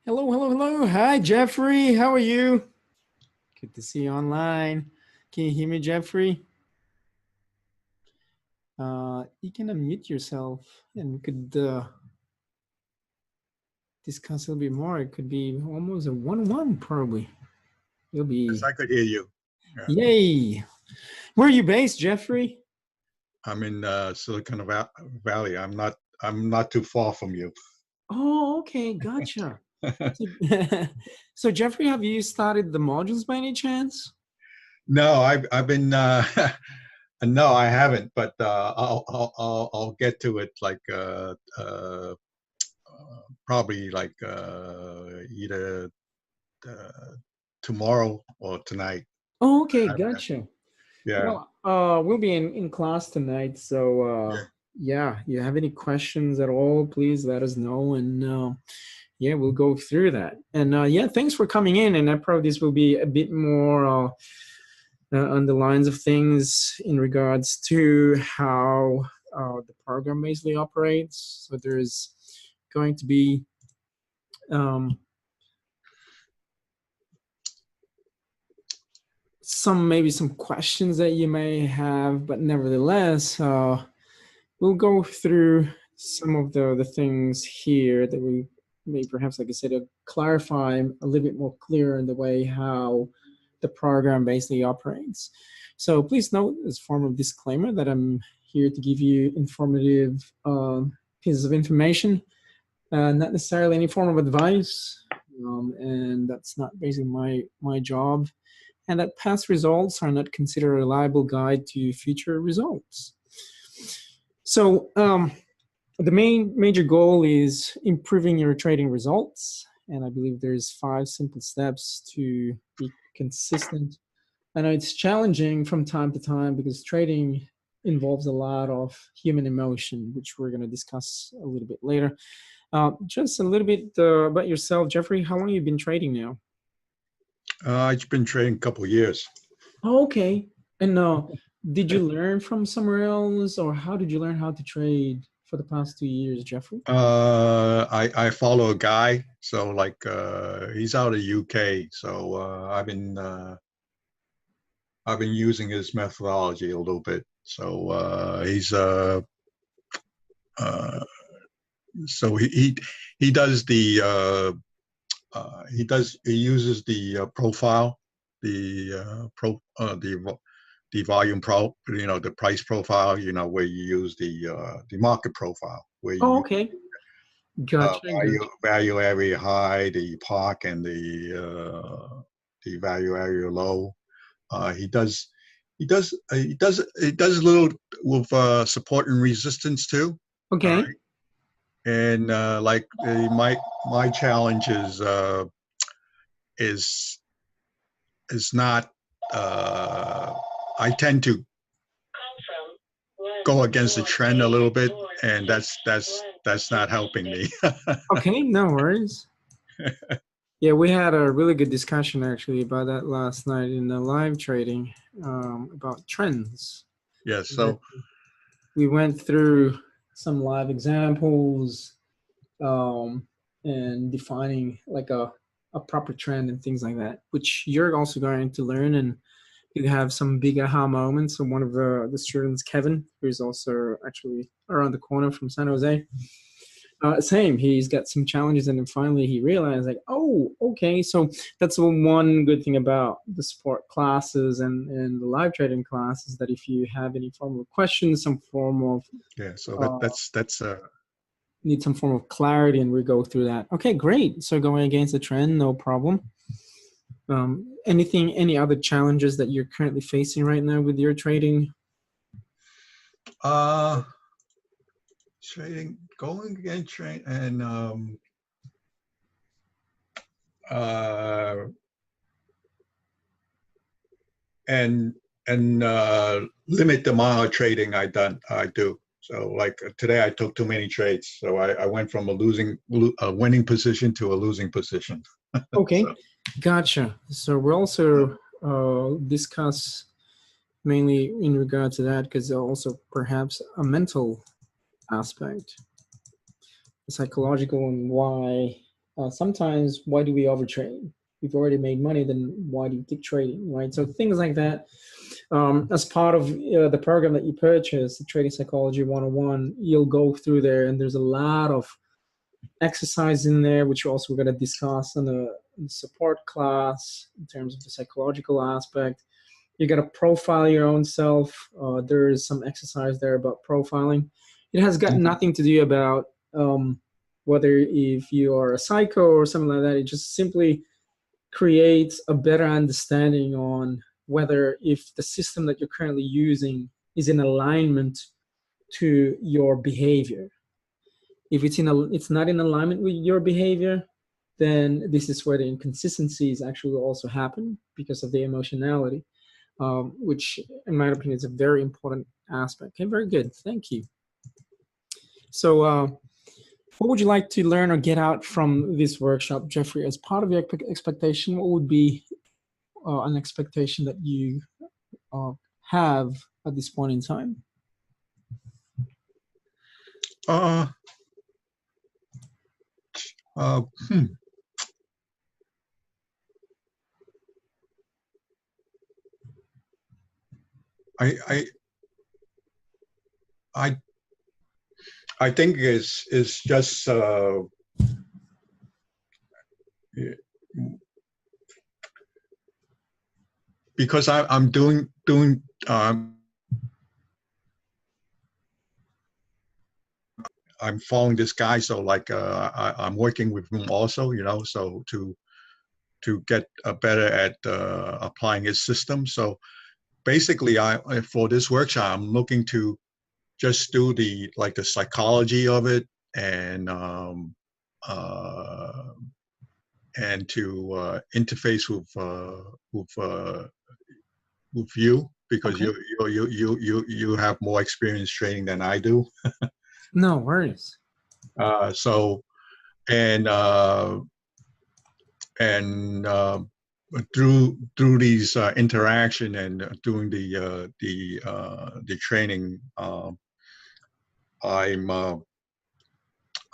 Hello, hello, hello. Hi, Jeffrey. How are you? Good to see you online. Can you hear me, Jeffrey? You can unmute yourself and we could discuss a little bit more. It could be almost a 1-1, probably. You'll Yes, be, I could hear you. Yeah. yay. Where are you based, Jeffrey? I'm in Valley. I'm not too far from you. Oh, okay. Gotcha. So, so, Jeffrey, have you started the modules by any chance? No, I've been no, I haven't, but I'll get to it probably either uh, tomorrow or tonight. Oh, okay. Gotcha. Yeah. Well, we'll be in class tonight, so Yeah. yeah, you have any questions at all, please let us know, and yeah, we'll go through that. And yeah, thanks for coming in. And I probably this will be a bit more on the lines of things in regards to how the program basically operates. So there's going to be um, maybe some questions that you may have, but nevertheless. We'll go through some of the things here that we may perhaps, like I said, clarify a little bit more clear in the way how the program basically operates. So please note as a form of disclaimer that I'm here to give you informative pieces of information, not necessarily any form of advice, and that's not basically my job. And that past results are not considered a reliable guide to future results. So the major goal is improving your trading results, and I believe there's 5 simple steps to be consistent. I know it's challenging from time to time because trading involves a lot of human emotion, which we're going to discuss a little bit later. Just a little bit about yourself, Jeffrey. How long have you been trading now? I've been trading a couple of years. Oh, okay. And did you learn from somewhere else, or how did you learn how to trade for the past 2 years, Jeffrey? I follow a guy, so he's out of UK, so I've been using his methodology a little bit. So uh, he does he uses the profile, the the volume the price profile, where you use the market profile, where Oh, you okay. Gotcha, gotcha. value area high, the park, and the value area low. He does a little with support and resistance too. All Okay. right, and my challenge is is not. I tend to go against the trend a little bit, and that's not helping me. Okay, no worries. Yeah, we had a really good discussion actually about that last night in the live trading about trends. Yeah. And So we went through some live examples um, and defining like a proper trend and things like that, which you're also going to learn and you have some big aha moments. So one of the students, Kevin, who's also actually around the corner from San Jose, same. He's got some challenges, and then finally he realized, like, oh, okay. So that's one good thing about the support classes and the live trading classes that if you have any form of questions, some form of yeah. So uh, that's need some form of clarity, and we go through that. Okay, great. So going against the trend, no problem. Any other challenges that you're currently facing right now with your trading? uh trading, going against trade, uh and limit the amount of trading I do. So today I took too many trades, so I went from a winning position to a losing position. Okay, So gotcha. So we'll also discuss mainly in regard to that because also perhaps a mental aspect, psychological, and why. sometimes why do we overtrade? We've already made money, then why do you keep trading, right? So things like that. As part of the program that you purchase, the Trading Psychology 101, you'll go through there, and there's a lot of exercise in there, which also we're going to discuss in the support class in terms of the psychological aspect. You got to profile your own self. There is some exercise there about profiling. It has got Mhm. nothing to do about whether if you are a psycho or something like that. It just simply creates a better understanding on whether if the system that you're currently using is in alignment to your behavior. If it's not in alignment with your behavior, then this is where the inconsistencies actually also happen because of the emotionality, which in my opinion is a very important aspect. Okay, very good. Thank you. So what would you like to learn or get out from this workshop, Jeffrey? As part of your expectation, what would be an expectation that you uh, have at this point in time? Uh, uh, hmm. I, I, I, I think is just because I'm doing I'm following this guy, so like I'm working with him also, so to get better at applying his system. So basically, for this workshop, I'm looking to just do the psychology of it and uh, and to interface with uh, with you because Okay. you have more experience trading than I do. No worries. So and uh, and through these interaction and doing the training, I'm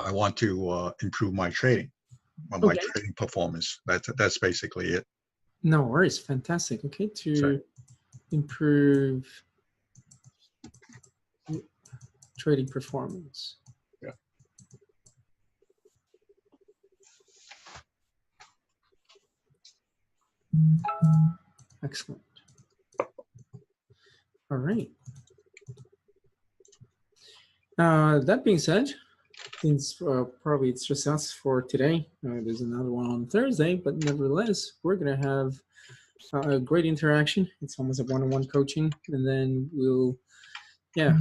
I want to improve my Okay. trading performance. That's basically it. No worries. Fantastic. Okay. So To improve trading performance. yeah. Excellent. All right. That being said, since probably it's just us for today, there's another one on Thursday, but nevertheless, we're going to have a great interaction. It's almost a one-on-one coaching, and then yeah,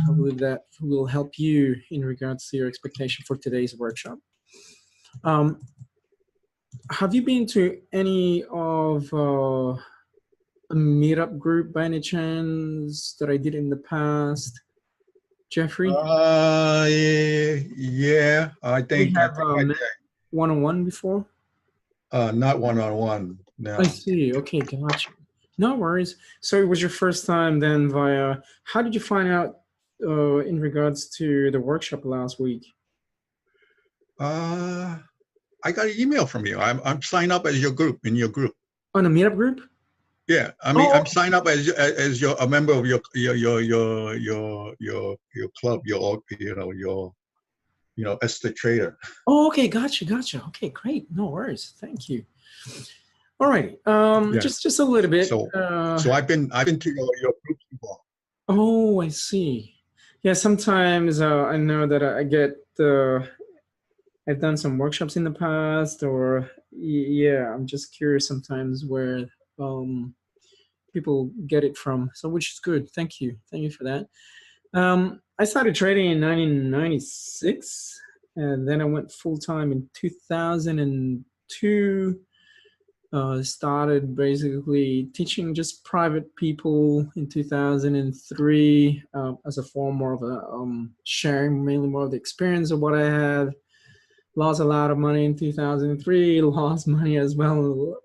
I believe that will help you in regards to your expectation for today's workshop. Um, have you been to any of a meetup group by any chance that I did in the past, Jeffrey? Yeah, I We think have I met one-on-one before. not one on one. I No. see. Okay, gotcha. No worries. So it was your first time then via, how did you find out in regards to the workshop last week? Uh, I got an email from you. I'm signed up as your group in your group. On a meetup group? Yeah, I mean, Oh, I'm signed up as your a member of your club, as the trader. oh, okay, gotcha. Okay, great. No worries. Thank you. All right. Yeah. Just a little bit. So I've been to your groups before. Oh, I see. Yeah, sometimes I know that I get I've done some workshops in the past, or yeah, I'm just curious sometimes where um, people get it from. So, which is good. Thank you for that. I started trading in 1996, and then I went full time in 2002. Started basically teaching just private people in 2003 as a form more of a sharing mainly more of the experience of what I had. Lost a lot of money in 2003, lost money as well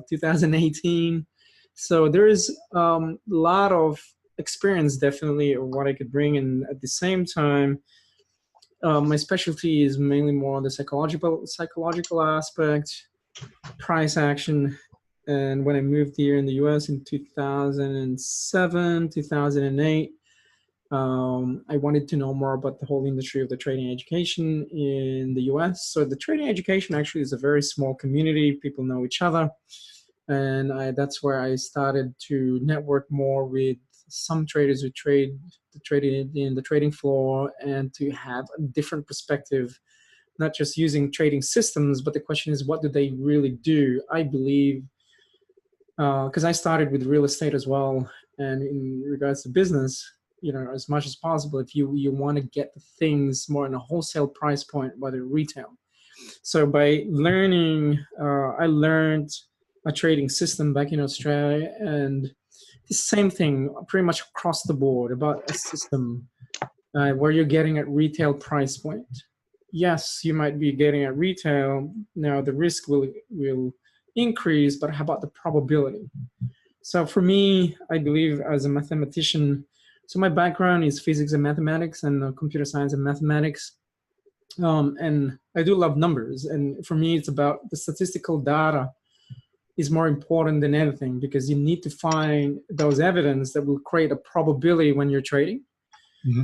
2018. So there is a lot of experience definitely of what I could bring. And at the same time, My specialty is mainly more on the psychological aspect, price action. And when I moved here in the US in 2007, 2008, I wanted to know more about the whole industry of the trading education in the US. So the trading education actually is a very small community. People know each other. And that's where I started to network more with some traders who traded in the trading floor, and to have a different perspective, not just using trading systems, but the question is, what do they really do? I believe, because I started with real estate as well, and in regards to business, as much as possible, if you want to get the things more in a wholesale price point, whether retail. So by learning, I learned a trading system back in Australia, and the same thing pretty much across the board about a system where you're getting at retail price point. Yes, you might be getting at retail. Now the risk will increase, but how about the probability? So for me, I believe as a mathematician, so my background is physics and mathematics, and computer science and mathematics. And I do love numbers. And for me, it's about the statistical data is more important than anything, because you need to find those evidence that will create a probability when you're trading,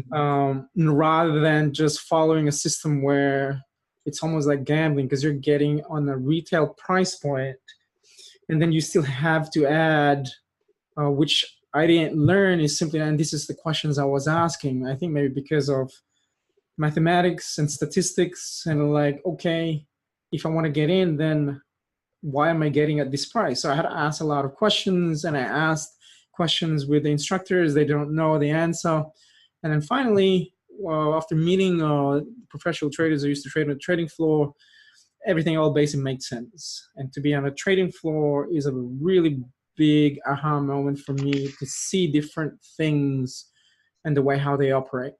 rather than just following a system where it's almost like gambling, because you're getting on a retail price point, and then you still have to add, which I didn't learn, is simply, and this is the questions I was asking, I think maybe because of mathematics and statistics, and like, okay, if I want to get in, then why am I getting at this price? So I had to ask a lot of questions, and I asked questions with the instructors. They don't know the answer. And then finally, after meeting professional traders who used to trade on the trading floor, everything all basically makes sense. And to be on a trading floor is a really big aha moment for me, to see different things and the way how they operate.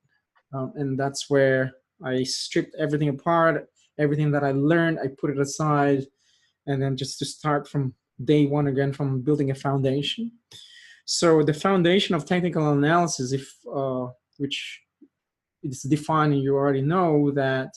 And that's where I stripped everything apart, everything that I learned, I put it aside, and then just to start from day one again, from building a foundation. So the foundation of technical analysis, which is defined, and you already know that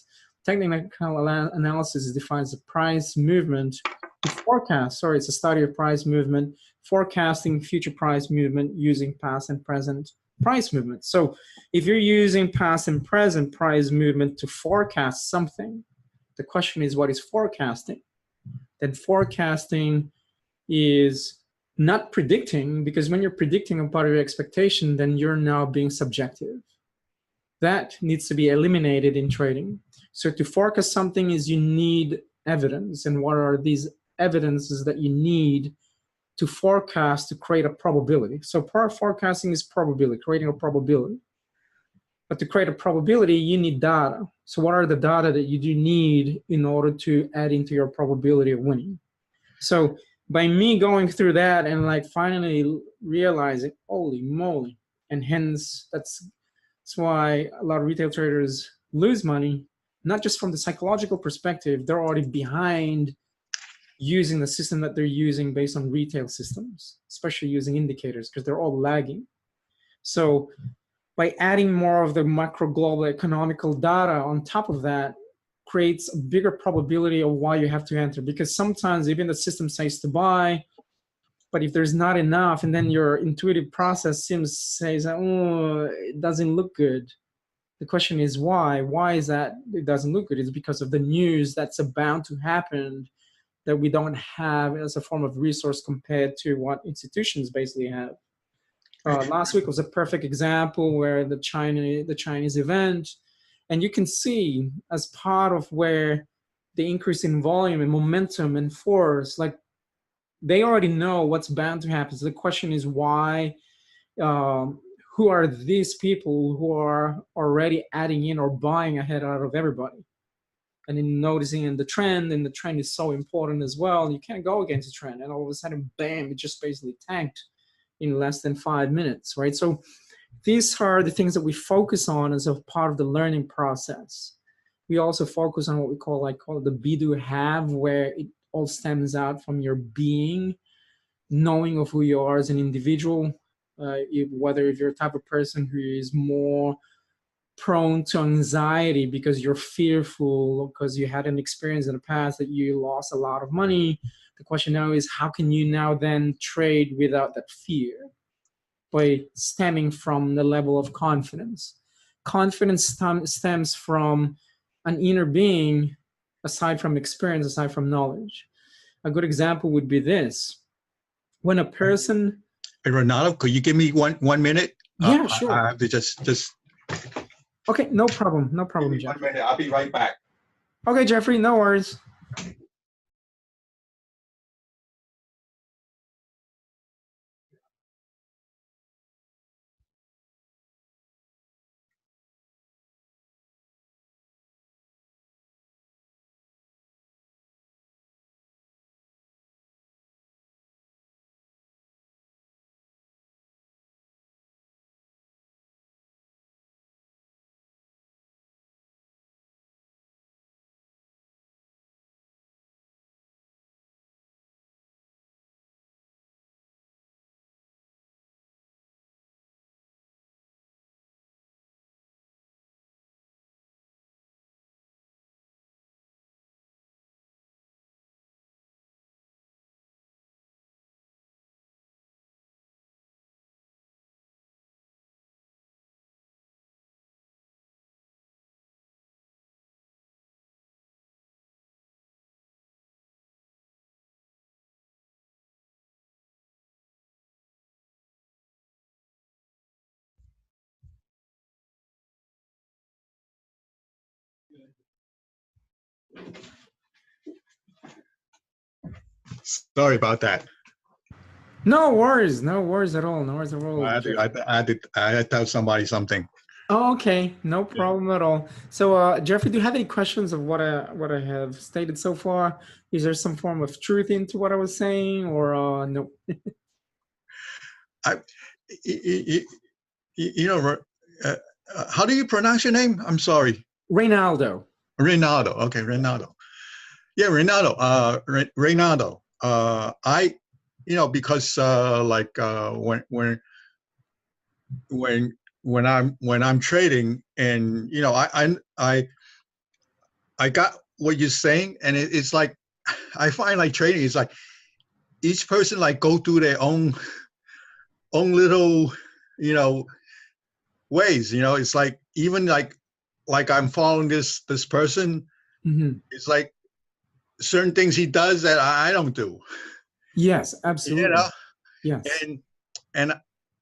technical analysis defines the price movement to forecast. Sorry, it's a study of price movement, forecasting future price movement using past and present price movement. So if you're using past and present price movement to forecast something, the question is, what is forecasting? Then forecasting is not predicting, because when you're predicting a part of your expectation, then you're now being subjective. That needs to be eliminated in trading. So to forecast something is you need evidence. And what are these evidences that you need to forecast to create a probability? So part of forecasting is probability, creating a probability. But to create a probability, you need data. So what are the data that you do need in order to add into your probability of winning? So by me going through that and like finally realizing, holy moly, and hence that's why a lot of retail traders lose money, not just from the psychological perspective, they're already behind using the system that they're using based on retail systems, especially using indicators, because they're all lagging. So by adding more of the macro global economical data on top of that, creates a bigger probability of why you have to enter. Because sometimes even the system says to buy, but if there's not enough, and then your intuitive process says, oh, it doesn't look good. The question is why? Why is that it doesn't look good? It's because of the news that's about to happen that we don't have as a form of resource compared to what institutions basically have. Last week was a perfect example where the Chinese event, and you can see as part of where the increase in volume and momentum and force, like they already know what's bound to happen. So the question is why, who are these people who are already adding in or buying ahead out of everybody? And in noticing in the trend, and the trend is so important as well, you can't go against the trend. And all of a sudden, bam, it just basically tanked in less than 5 minutes, right? So these are the things that we focus on as a part of the learning process. We also focus on what we call the be, do, have, where it all stems out from your being, knowing of who you are as an individual, whether if you're a type of person who is more prone to anxiety because you're fearful, because you had an experience in the past that you lost a lot of money. The question now is, how can you now then trade without that fear, by stemming from the level of confidence? Confidence stems from an inner being, aside from experience, aside from knowledge. A good example would be this. When a person... Hey, Reynaldo, could you give me 1 minute? Yeah, sure. I have to just Okay, no problem. No give problem, me Jeff. 1 minute. I'll be right back. Okay, Jeffrey, no worries. Sorry about that. No worries. No worries at all. No worries at all. I had to tell somebody something. Oh, okay, no problem at all. So, Jeffrey, do you have any questions of what I have stated so far? Is there some form of truth into what I was saying, or no? I, you, you know, how do you pronounce your name? I'm sorry. Reynaldo. Reynaldo. Okay, Reynaldo. Yeah, Reynaldo. Reynaldo. I, because like when when I'm trading, and I got what you're saying, and it's like I find like trading is like each person like go through their own little ways. It's like even like I'm following this person. Mm-hmm. It's like certain things he does that I don't do. Yes, absolutely. Yes. And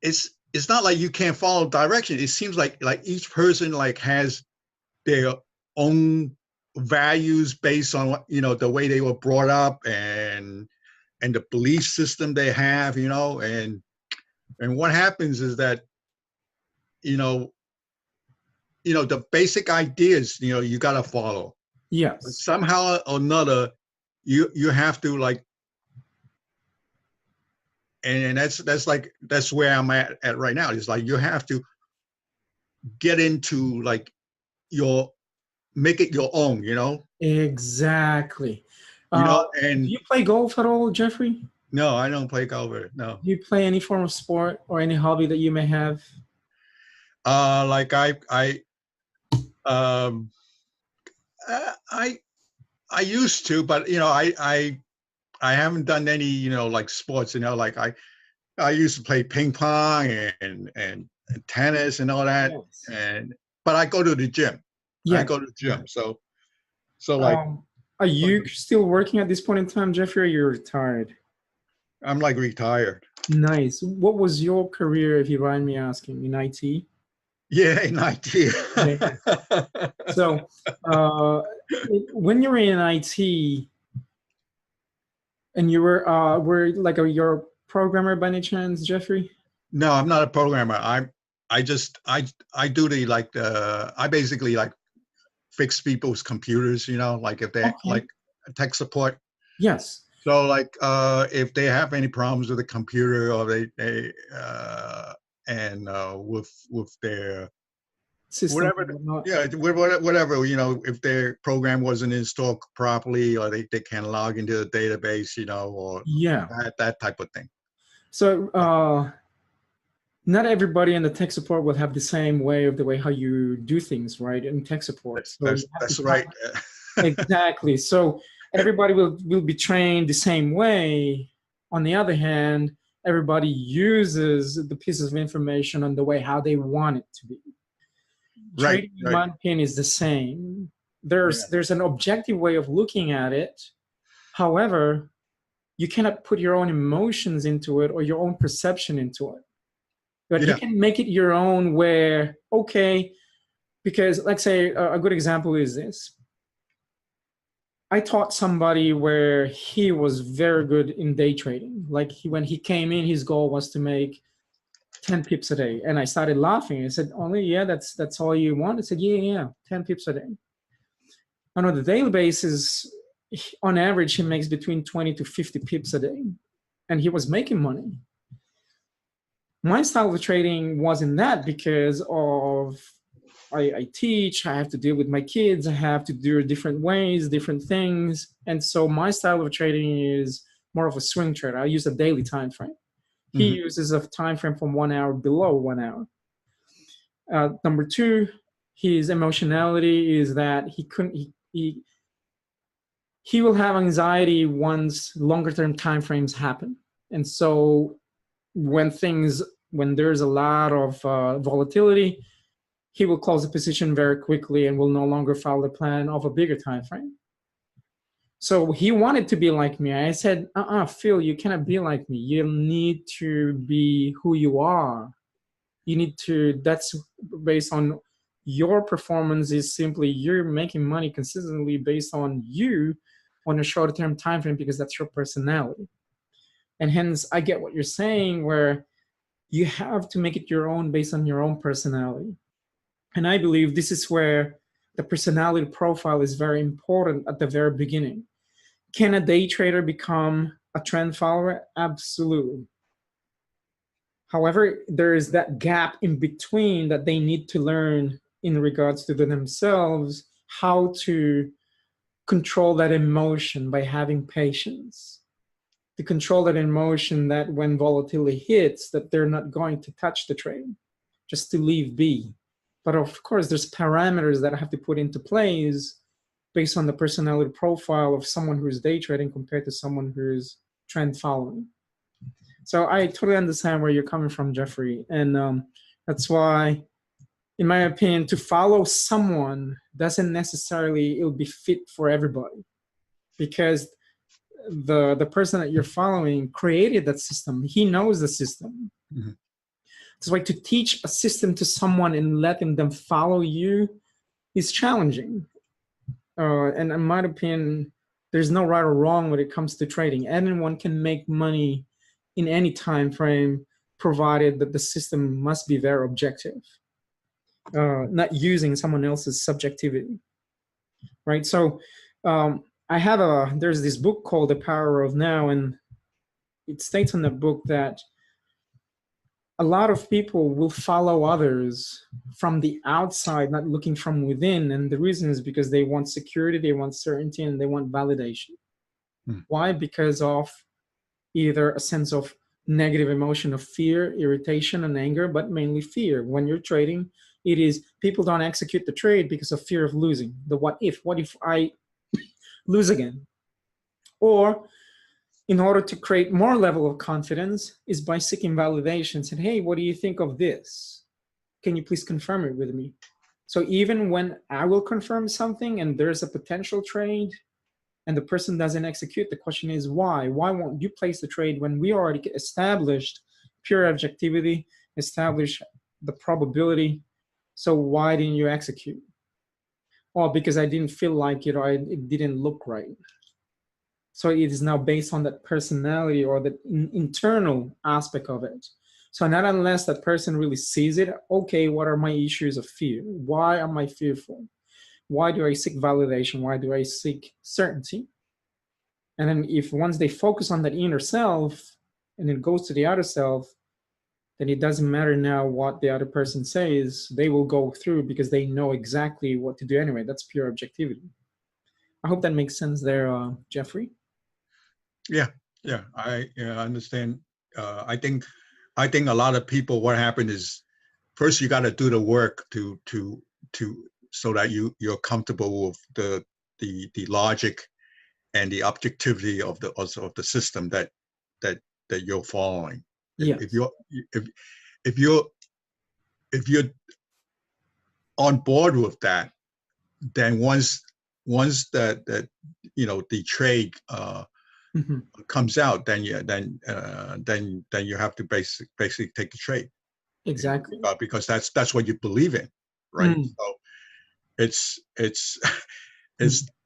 it's not like you can't follow direction. It seems like each person like has their own values based on what the way they were brought up, and the belief system they have, and what happens is that the basic ideas you got to follow. But Yes. somehow or another you have to like, and that's where I'm at right now. It's like you have to get into like your make it your own, Exactly. Do and you play golf at all, Jeffrey? no, I don't play golf. No. Do you play any form of sport or any hobby that you may have? Like um I I used to, but I haven't done any like sports. Like I used to play ping pong and tennis and all that. Yes. And but I go to the gym. I Yes. go to the gym. So like Um, are you still working at this point in time, Jeffrey, or you're retired? I'm like retired. Nice. What was your career, if you mind me asking, in IT? Yeah, in IT. Okay. So, when you were in IT and you were like you're a programmer by any chance, Jeffrey? No, I'm not a programmer. I do the like I basically like fix people's computers, like if they Okay. like tech support. Yes. So like if they have any problems with the computer, or they and with their System whatever, and whatnot. yeah, whatever, if their program wasn't installed properly, or they can't log into the database, or Yeah. that type of thing. So, not everybody in the tech support will have the same way of the way how you do things, right? In tech support. So you have to That's right. exactly. So everybody will be trained the same way. On the other hand, everybody uses the pieces of information on the way how they want it to be. Right, Trading, in right. my opinion, is the same. Yeah. There's an objective way of looking at it. However, you cannot put your own emotions into it or your own perception into it. But you Yeah. can make it your own where, okay, because let's say a good example is this. I taught somebody where he was very good in day trading. Like when he came in, his goal was to make 10 pips a day. And I started laughing. I said, only, yeah, that's all you want? I said, yeah, 10 pips a day. On a daily basis, on average, he makes between 20 to 50 pips a day. And he was making money. My style of trading wasn't that because of I teach, I have to deal with my kids, I have to do different ways, different things. And so my style of trading is more of a swing trader. I use a daily time frame. He Hmm. uses a time frame from 1 hour below 1 hour. Number two, his emotionality is that he will have anxiety once longer term time frames happen. And so when there's a lot of volatility, he will close the position very quickly and will no longer follow the plan of a bigger time frame. So he wanted to be like me. I said, Phil, you cannot be like me. You need to be who you are. You need to, that's based on your performance is simply you're making money consistently based on you on a short term time frame because that's your personality. And hence I get what you're saying where you have to make it your own based on your own personality. And I believe this is where the personality profile is very important at the very beginning. Can a day trader become a trend follower? Absolutely. However, there is that gap in between that they need to learn in regards to themselves, how to control that emotion by having patience, to control that emotion that when volatility hits, that they're not going to touch the trade, just to leave be. But of course, there's parameters that I have to put into place based on the personality profile of someone who's day trading compared to someone who's trend following. So I totally understand where you're coming from, Jeffrey. And that's why, in my opinion, to follow someone doesn't necessarily it'll be fit for everybody because the person that you're following created that system. He knows the system. Hmm. That's why to teach a system to someone and letting them follow you is challenging. And in my opinion, there's no right or wrong when it comes to trading. Anyone can make money in any time frame, provided that the system must be very objective, not using someone else's subjectivity, right? So there's this book called The Power of Now, and it states in the book that a lot of people will follow others from the outside, not looking from within. And the reason is because they want security, they want certainty, and they want validation. Hmm. Why? Because of either a sense of negative emotion of fear, irritation, and anger, but mainly fear. When you're trading, it is people don't execute the trade because of fear of losing. The what if I lose again? Or in order to create more level of confidence is by seeking validation. Saying, hey, what do you think of this? Can you please confirm it with me? So even when I will confirm something and there's a potential trade and the person doesn't execute, the question is why? Why won't you place the trade when we already established pure objectivity, established the probability? So why didn't you execute? Well, because I didn't feel like it or it didn't look right. So it is now based on that personality or the internal aspect of it. So not unless that person really sees it, okay, what are my issues of fear? Why am I fearful? Why do I seek validation? Why do I seek certainty? And then if once they focus on that inner self and it goes to the outer self, then it doesn't matter now what the other person says, they will go through because they know exactly what to do anyway. That's pure objectivity. I hope that makes sense there, Jeffrey. Yeah, yeah, I understand. I think I think a lot of people, what happened is first you got to do the work to so that you're comfortable with the logic and the objectivity of the system that that you're following. If Yes. you're if if you're if you're on board with that, then once that the trade Hmm. comes out, then then you have to basically take the trade, Exactly. because that's what you believe in, right? Mm. So it's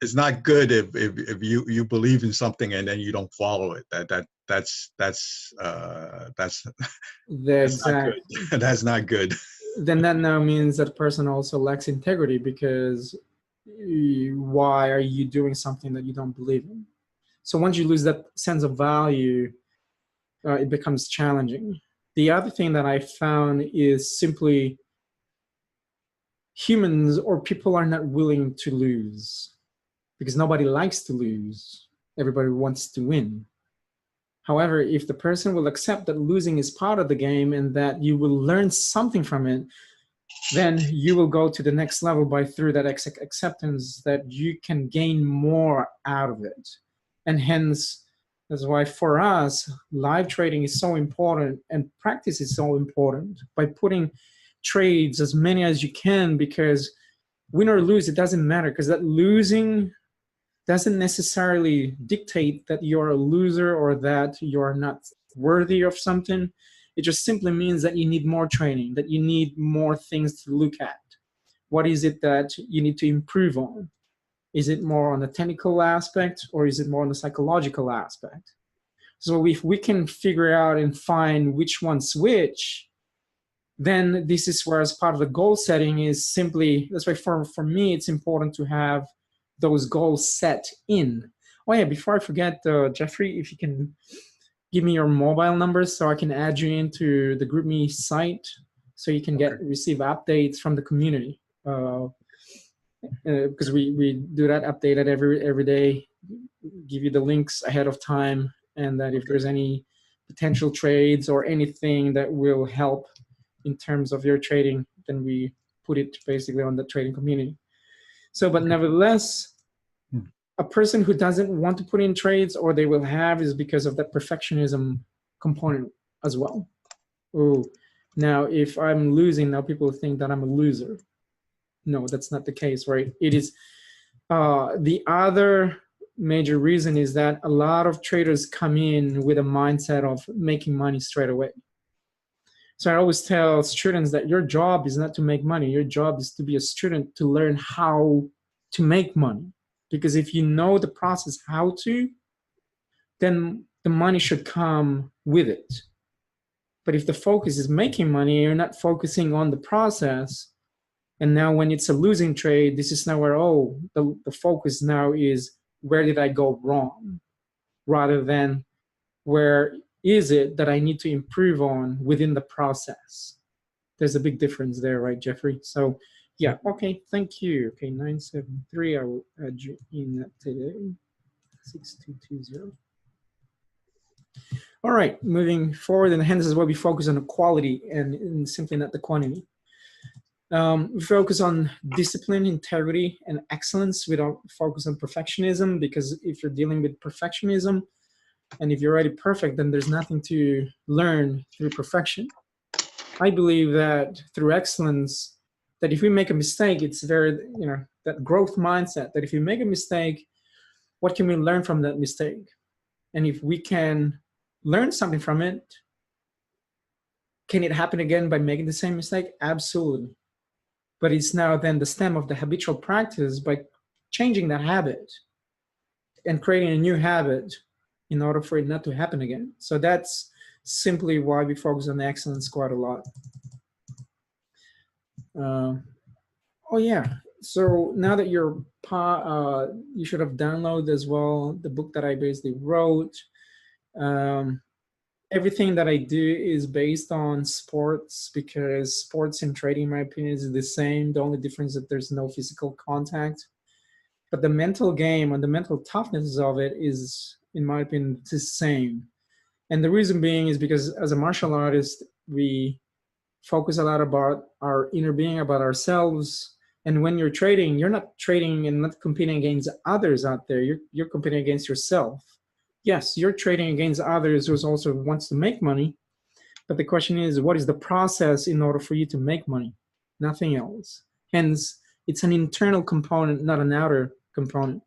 it's not good if you believe in something and then you don't follow it. That's that's not good. Exactly. That's not good. Then that now means that person also lacks integrity, because why are you doing something that you don't believe in? So once you lose that sense of value, it becomes challenging. The other thing that I found is simply humans or people are not willing to lose, because nobody likes to lose. Everybody wants to win. However, if the person will accept that losing is part of the game and that you will learn something from it, then you will go to the next level by through that acceptance that you can gain more out of it. And hence, that's why for us, live trading is so important and practice is so important, by putting trades as many as you can, because win or lose, it doesn't matter, because that losing doesn't necessarily dictate that you're a loser or that you're not worthy of something. It just simply means that you need more training, that you need more things to look at. What is it that you need to improve on? Is it more on the technical aspect, or is it more on the psychological aspect? So if we can figure out and find which one's which, then this is where, as part of the goal setting, is simply, that's why for me it's important to have those goals set in. Oh yeah, before I forget, Jeffrey, if you can give me your mobile numbers so I can add you into the GroupMe site, so you can Okay. receive updates from the community. Because we do that updated every day, give you the links ahead of time, and that if Okay. there's any potential trades or anything that will help in terms of your trading, then we put it basically on the trading community. So, but Okay. nevertheless, Hmm. a person who doesn't want to put in trades, or they will have, is because of that perfectionism component as well. Oh, now if I'm losing, now people think that I'm a loser. No, that's not the case, right? It is the other major reason is that a lot of traders come in with a mindset of making money straight away. So I always tell students that your job is not to make money. Your job is to be a student, to learn how to make money. Because if you know the process how to, then the money should come with it. But if the focus is making money, you're not focusing on the process. And now when it's a losing trade, this is now where, oh, the focus now is, where did I go wrong? Rather than, where is it that I need to improve on within the process? There's a big difference there, right, Jeffrey? So yeah, okay, thank you. Okay, 973, I will add you in today, 6220. All right, moving forward, and hence is where we focus on the quality and simply not the quantity. We focus on discipline, integrity, and excellence. We don't focus on perfectionism, because if you're dealing with perfectionism, and if you're already perfect, then there's nothing to learn through perfection. I believe that through excellence, that if we make a mistake, it's very, that growth mindset, that if you make a mistake, what can we learn from that mistake? And if we can learn something from it, can it happen again by making the same mistake? Absolutely. But it's now then the stem of the habitual practice, by changing that habit and creating a new habit in order for it not to happen again. So that's simply why we focus on excellence quite a lot. Oh yeah. So now that you should have downloaded as well the book that I basically wrote. Um, Everything that I do is based on sports, because sports and trading, in my opinion, is the same. The only difference is that there's no physical contact. But the mental game and the mental toughness of it is, in my opinion, the same. And the reason being is because as a martial artist, we focus a lot about our inner being, about ourselves. And when you're trading, you're not trading and not competing against others out there. You're competing against yourself. Yes, you're trading against others who also wants to make money. But the question is, what is the process in order for you to make money? Nothing else. Hence, it's an internal component, not an outer component.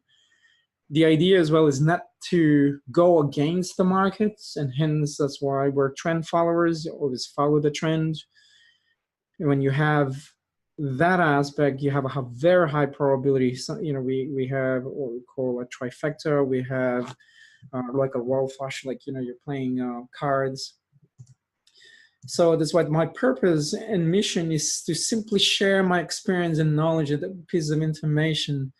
The idea as well is not to go against the markets, and hence that's why we're trend followers. You always follow the trend. And when you have that aspect, you have a very high probability. So, we have what we call a trifecta. We have like a roll flush, like you're playing cards. So that's why my purpose and mission is to simply share my experience and knowledge, a piece of information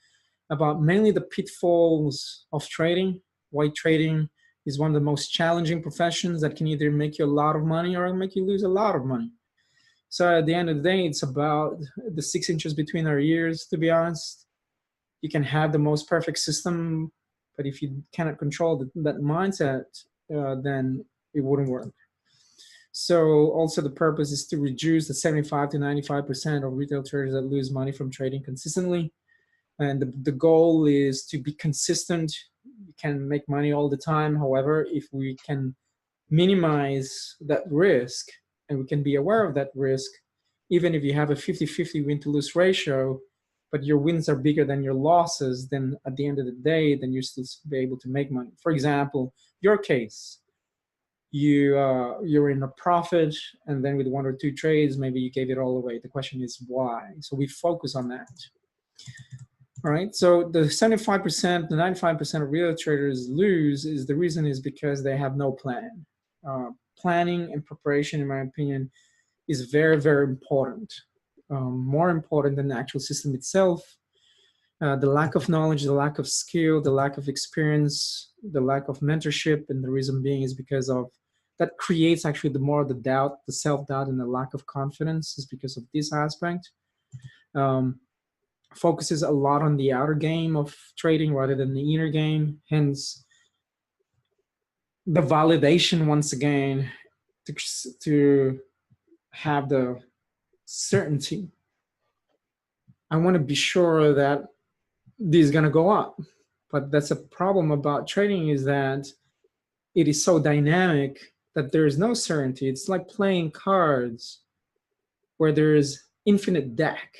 about mainly the pitfalls of trading, why trading is one of the most challenging professions that can either make you a lot of money or make you lose a lot of money. So at the end of the day, it's about the 6 inches between our ears, to be honest. You can have the most perfect system, but if you cannot control that mindset, then it wouldn't work. So also the purpose is to reduce the 75 to 95% of retail traders that lose money from trading consistently. And the goal is to be consistent. You can make money all the time. However, if we can minimize that risk and we can be aware of that risk, even if you have a 50-50 win to lose ratio, but your wins are bigger than your losses, then at the end of the day, then you still be able to make money. For example, your case, you're in a profit, and then with 1 or 2 trades, maybe you gave it all away. The question is why? So we focus on that. All right. So the 75%, the 95% of real traders lose the reason is because they have no plan. Planning and preparation, in my opinion, is very, very important. More important than the actual system itself. The lack of knowledge, the lack of skill, the lack of experience, the lack of mentorship, and the reason being is because of that creates actually the more the doubt, the self-doubt, and the lack of confidence is because of this aspect. Focuses a lot on the outer game of trading rather than the inner game. Hence, the validation once again to have the certainty. I want to be sure that this is going to go up. But that's a problem about trading, is that it is so dynamic that there is no certainty. It's like playing cards where there is infinite deck.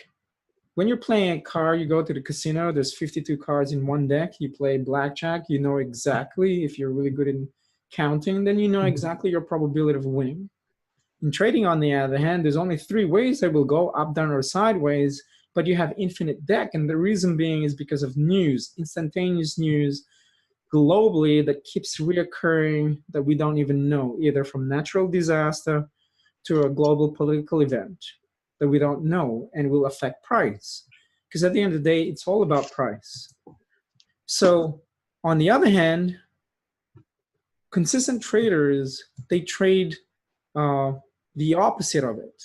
When you're playing a card, you go to the casino, there's 52 cards in one deck. You play blackjack, you know exactly, if you're really good in counting, then you know exactly your probability of winning. In trading, on the other hand, there's only 3 ways that will go, up, down, or sideways, but you have infinite deck. And the reason being is because of news, instantaneous news globally that keeps reoccurring that we don't even know, either from natural disaster to a global political event that we don't know and will affect price. Because at the end of the day, it's all about price. So on the other hand, consistent traders, they trade the opposite of it.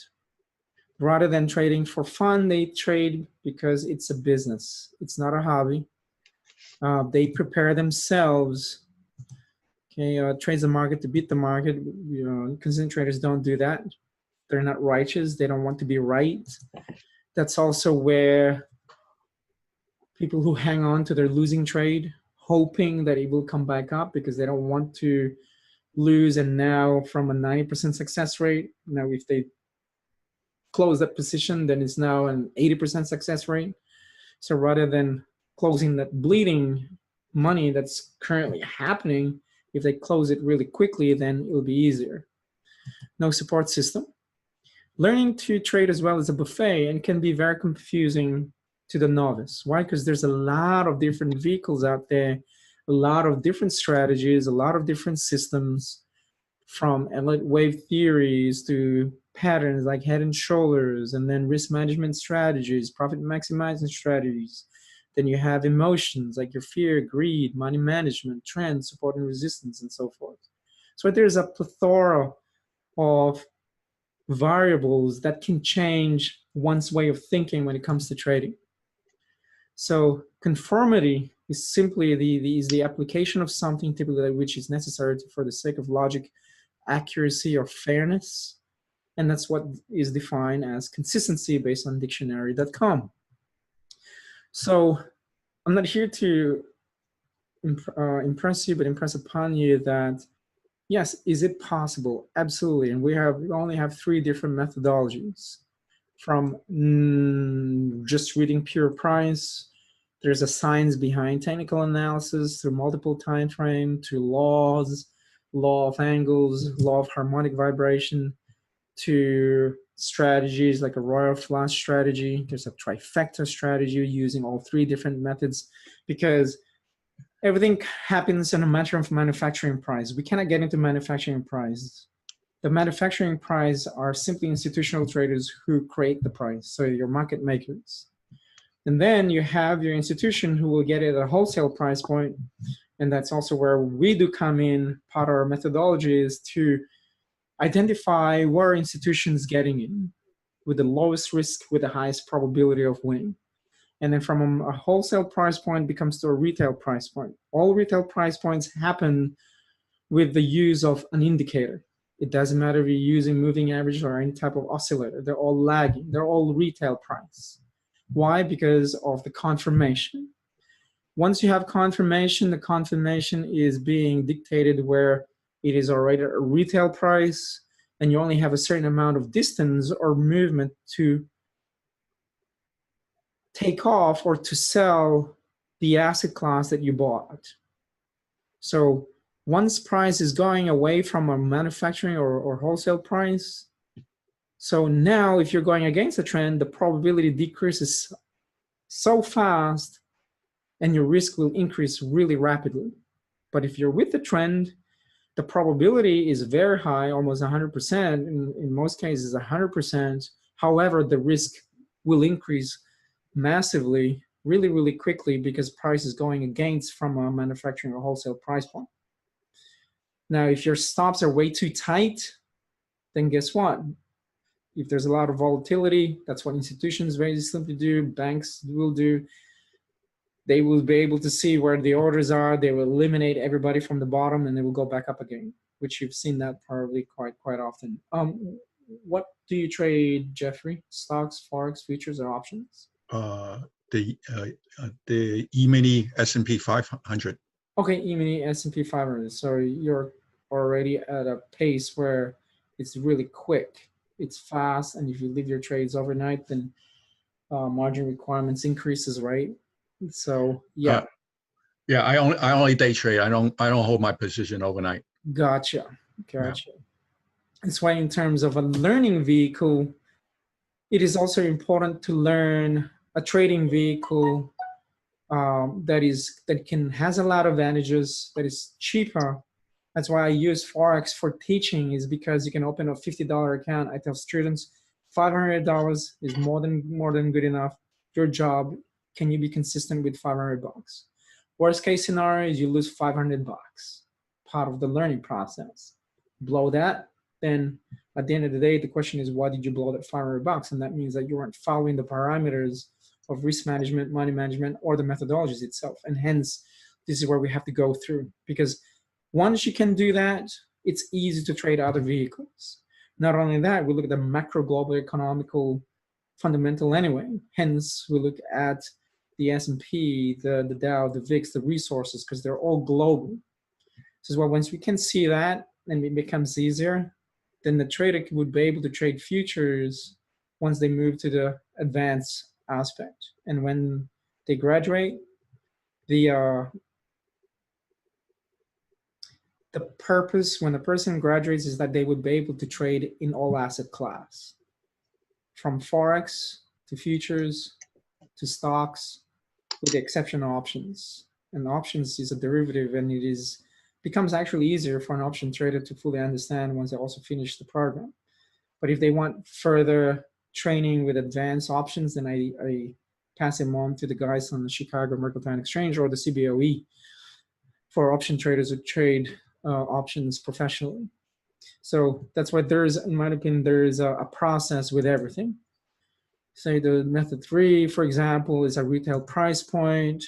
Rather than trading for fun, they trade because it's a business. It's not a hobby. They prepare themselves. Okay, trades the market to beat the market. Consistent traders don't do that. They're not righteous. They don't want to be right. That's also where people who hang on to their losing trade, hoping that it will come back up because they don't want to lose. And now from a 90% success rate, now if they close that position, then it's now an 80% success rate. So rather than closing that bleeding money that's currently happening, if they close it really quickly, then it'll be easier. No support system. Learning to trade as well as a buffet, and can be very confusing to the novice. Why? Because there's a lot of different vehicles out there, a lot of different strategies, a lot of different systems, from wave theories to patterns like head and shoulders, and then risk management strategies, profit maximizing strategies. Then you have emotions like your fear, greed, money management, trends, support and resistance, and so forth. So there's a plethora of variables that can change one's way of thinking when it comes to trading. So conformity is simply the application of something typically which is necessary for the sake of logic, accuracy, or fairness. And that's what is defined as consistency based on dictionary.com. So I'm not here to impress you, but impress upon you that, yes, is it possible? Absolutely. And we only have 3 different methodologies, from just reading pure price. There's a science behind technical analysis through multiple time frame, to laws, law of angles, law of harmonic vibration, to strategies like a royal flush strategy. There's a trifecta strategy using all 3 different methods, because everything happens in a matter of manufacturing price. We cannot get into manufacturing price. The manufacturing price are simply institutional traders who create the price, so your market makers. And then you have your institution who will get it at a wholesale price point, and that's also where we do come in. Part of our methodology is to identify where institutions getting in with the lowest risk, with the highest probability of winning. And then from a wholesale price point becomes to a retail price point. All retail price points happen with the use of an indicator. It doesn't matter if you're using moving average or any type of oscillator. They're all lagging. They're all retail price. Why? Because of the confirmation. Once you have confirmation, the confirmation is being dictated where it is already a retail price, and you only have a certain amount of distance or movement to take off or to sell the asset class that you bought. So once price is going away from a manufacturing or wholesale price, so now if you're going against the trend, the probability decreases so fast and your risk will increase really rapidly. But if you're with the trend, the probability is very high, almost 100%, in most cases 100%. However, the risk will increase massively, really, really quickly, because price is going against from a manufacturing or wholesale price point. Now, if your stops are way too tight, then guess what? If there's a lot of volatility, that's what institutions very simply do, banks will do. They will be able to see where the orders are. They will eliminate everybody from the bottom, and they will go back up again, which you've seen that probably quite often. What do you trade, Jeffrey? Stocks, forex, futures, or options? The E-mini S&P 500. Okay, E-mini S&P 500. So you're already at a pace where it's really quick. It's fast, and if you leave your trades overnight, then margin requirements increases, right? So yeah. Yeah, I only day trade. I don't hold my position overnight. Gotcha. Yeah. That's why in terms of a learning vehicle, it is also important to learn a trading vehicle that has a lot of advantages, that is cheaper. That's why I use Forex for teaching, is because you can open a $50 account. I tell students $500 is more than good enough. Your job, can you be consistent with $500? Worst case scenario is you lose $500, part of the learning process. Blow that, then at the end of the day, the question is, why did you blow that $500? And that means that you weren't following the parameters of risk management, money management, or the methodologies itself. And hence, this is where we have to go through, because once you can do that, it's easy to trade other vehicles. Not only that, we look at the macro global economical fundamental anyway. Hence, we look at the S&P, the Dow, the VIX, the resources, because they're all global. So once we can see that, and it becomes easier, then the trader would be able to trade futures once they move to the advanced aspect. And when they graduate, the purpose when a person graduates is that they would be able to trade in all asset class, from Forex to futures to stocks, with the exception of options. And options is a derivative, and it becomes actually easier for an option trader to fully understand once they also finish the program. But if they want further training with advanced options, then I pass them on to the guys on the Chicago Mercantile Exchange or the CBOE for option traders who trade options professionally. So that's why in my opinion, there's a process with everything. Say the method 3, for example, is a retail price point,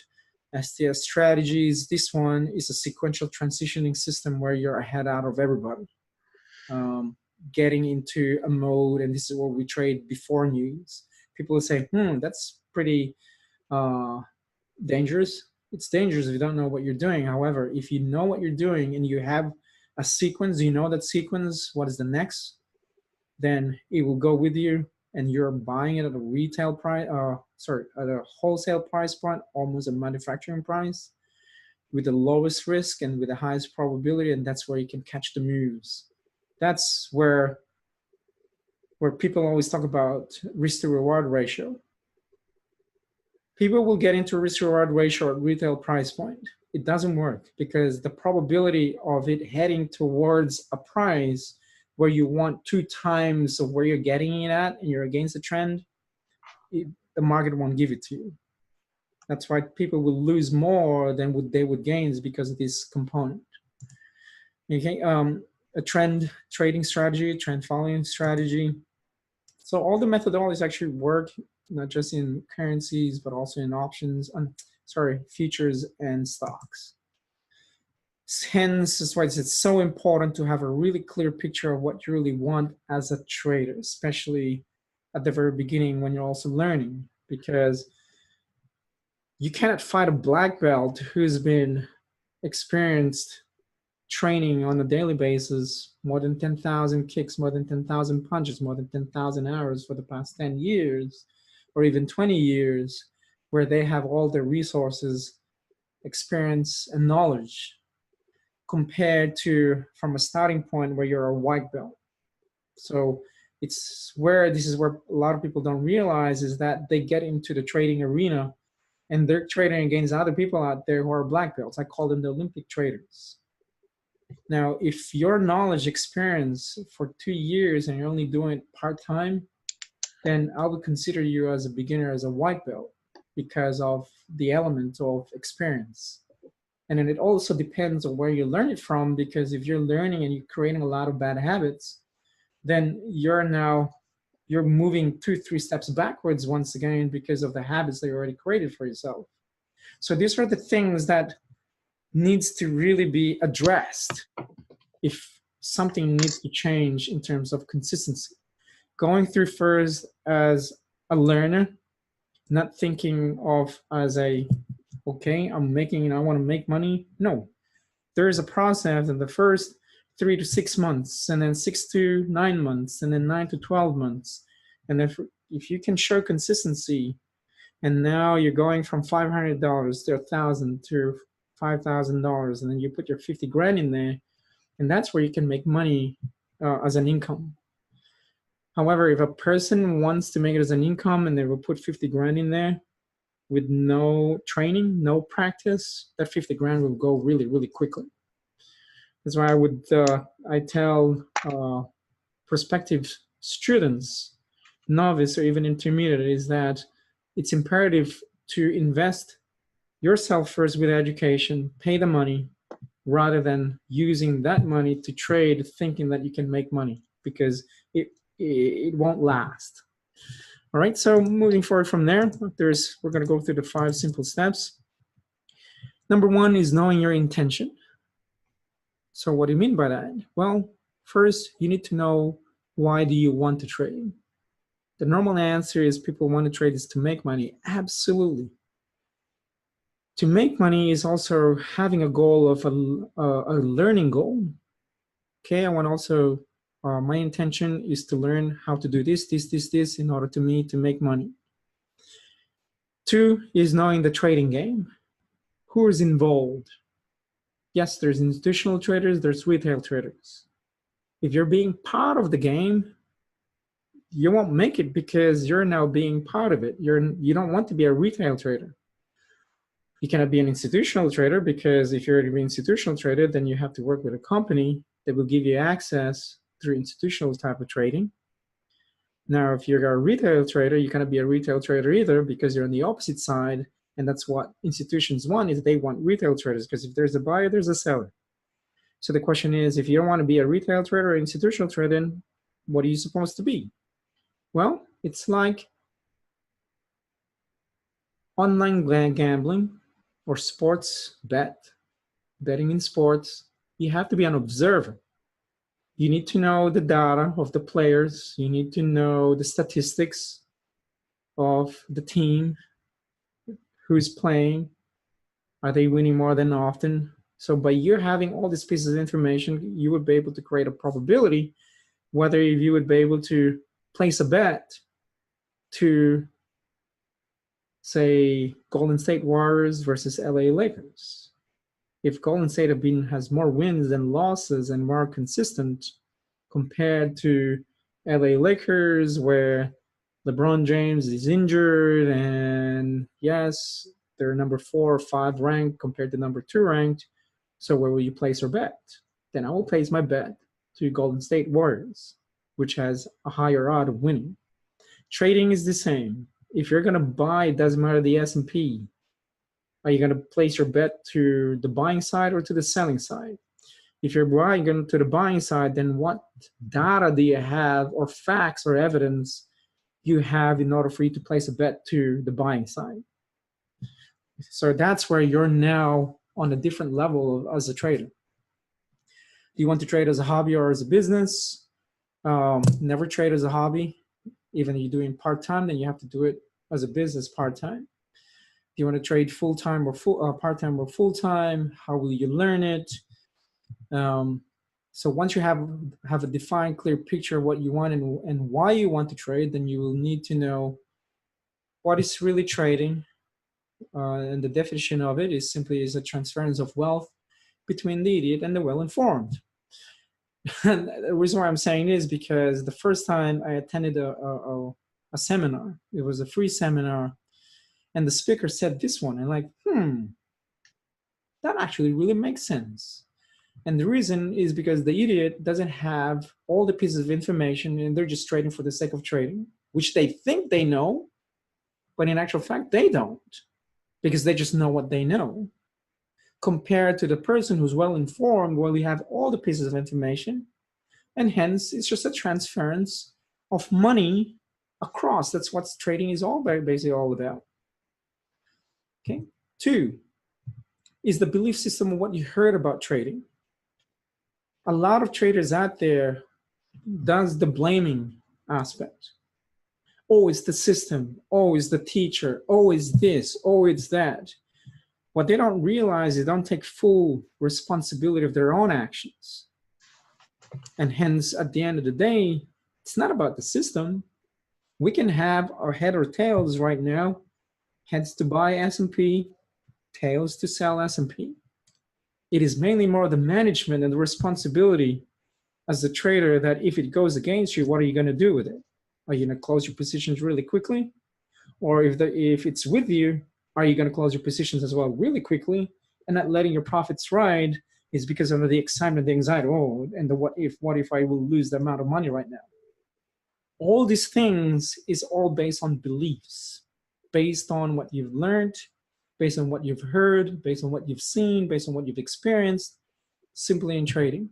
STS strategies. This one is a sequential transitioning system where you're ahead out of everybody. Getting into a mode, and this is what we trade before news. People will say, that's pretty dangerous. It's dangerous if you don't know what you're doing. However, if you know what you're doing and you have a sequence, you know that sequence, what is the next, then it will go with you, and you're buying it at a retail price, at a wholesale price point, almost a manufacturing price, with the lowest risk and with the highest probability, and that's where you can catch the moves. That's where people always talk about risk to reward ratio. People will get into risk to reward ratio at retail price point. It doesn't work because the probability of it heading towards a price where you want 2 times of where you're getting it at and you're against the trend, the market won't give it to you. That's why people will lose more than what they would gain is because of this component. Okay, a trend trading strategy, trend following strategy. So all the methodologies actually work, not just in currencies, but also in options, futures and stocks. Hence, that's why it's so important to have a really clear picture of what you really want as a trader, especially at the very beginning when you're also learning, because you cannot fight a black belt who's been experienced training on a daily basis, more than 10,000 kicks, more than 10,000 punches, more than 10,000 hours for the past 10 years, or even 20 years, where they have all their resources, experience, and knowledge, compared to from a starting point where you're a white belt. So this is where a lot of people don't realize is that they get into the trading arena and they're trading against other people out there who are black belts. I call them the Olympic traders. Now, if your knowledge experience for 2 years and you're only doing it part-time, then I would consider you as a beginner, as a white belt, because of the element of experience. And then it also depends on where you learn it from, because if you're learning and you're creating a lot of bad habits, then you're moving 2-3 steps backwards once again because of the habits that you already created for yourself. So these are the things that needs to really be addressed if something needs to change in terms of consistency. Going through first as a learner, not thinking of as I want to make money. No, there is a process in the first 3 to 6 months, and then 6 to 9 months, and then 9 to 12 months. And if you can show consistency, and now you're going from $500 to $1,000 to $5,000, and then you put your 50 grand in there, and that's where you can make money as an income. However, if a person wants to make it as an income and they will put 50 grand in there with no training, no practice, that 50 grand will go really, really quickly. That's why I tell prospective students, novice or even intermediate, is that it's imperative to invest yourself first with education, pay the money, rather than using that money to trade thinking that you can make money, because it won't last. All right, so moving forward from there, we're going to go through the 5 simple steps. Number 1 is knowing your intention. So what do you mean by that? Well, first, you need to know, why do you want to trade? The normal answer is people want to trade is to make money. Absolutely. To make money is also having a goal of a learning goal. Okay, I want also, my intention is to learn how to do this in order to make money. 2 is knowing the trading game. Who is involved? Yes, there's institutional traders, there's retail traders. If you're being part of the game, you won't make it because you're now being part of it. You don't want to be a retail trader. You cannot be an institutional trader, because if you're an institutional trader, then you have to work with a company that will give you access through institutional type of trading. Now, if you're a retail trader, you cannot be a retail trader either, because you're on the opposite side, and that's what institutions want, is they want retail traders, because if there's a buyer, there's a seller. So the question is, if you don't want to be a retail trader or institutional trader, what are you supposed to be? Well, it's like online gambling, or sports betting in sports, you have to be an observer. You need to know the data of the players. You need to know the statistics of the team, who's playing, are they winning more than often. So by you having all these pieces of information, you would be able to create a probability whether you would be able to place a bet to, say, Golden State Warriors versus LA Lakers. If Golden State has more wins than losses and more consistent compared to LA Lakers, where LeBron James is injured, and yes, they're number 4 or 5 ranked compared to number 2 ranked. So where will you place your bet? Then I will place my bet to Golden State Warriors, which has a higher odds of winning. Trading is the same. If you're going to buy, it doesn't matter the S&P. Are you going to place your bet to the buying side or to the selling side? If you're buying to the buying side, then what data do you have, or facts or evidence you have in order for you to place a bet to the buying side? So that's where you're now on a different level as a trader. Do you want to trade as a hobby or as a business? Never trade as a hobby. Even if you're doing part-time, then you have to do it as a business part-time. Do you want to trade full-time or part-time or full-time? How will you learn it? So once you have a defined, clear picture of what you want and why you want to trade, then you will need to know what is really trading. And the definition of it is simply a transference of wealth between the idiot and the well-informed. And the reason why I'm saying this is because the first time I attended a seminar, it was a free seminar, and the speaker said this one, and like, that actually really makes sense. And the reason is because the idiot doesn't have all the pieces of information, and they're just trading for the sake of trading, which they think they know, but in actual fact, they don't, because they just know what they know. Compared to the person who's well informed, well, you have all the pieces of information, and hence it's just a transference of money across. That's what trading is basically all about. Okay. 2 is the belief system of what you heard about trading. A lot of traders out there does the blaming aspect. Oh, it's the system. Oh, it's the teacher. Oh, it's this. Oh, it's that. What they don't realize is they don't take full responsibility of their own actions. And hence, at the end of the day, it's not about the system. We can have our head or tails right now, heads to buy S&P, tails to sell S&P. It is mainly more the management and the responsibility as the trader that if it goes against you, what are you going to do with it? Are you going to close your positions really quickly? Or if it's with you, are you going to close your positions as well really quickly and not letting your profits ride is because of the excitement, the anxiety, and the what if I will lose the amount of money right now? All these things is all based on beliefs, based on what you've learned, based on what you've heard, based on what you've seen, based on what you've experienced, simply in trading.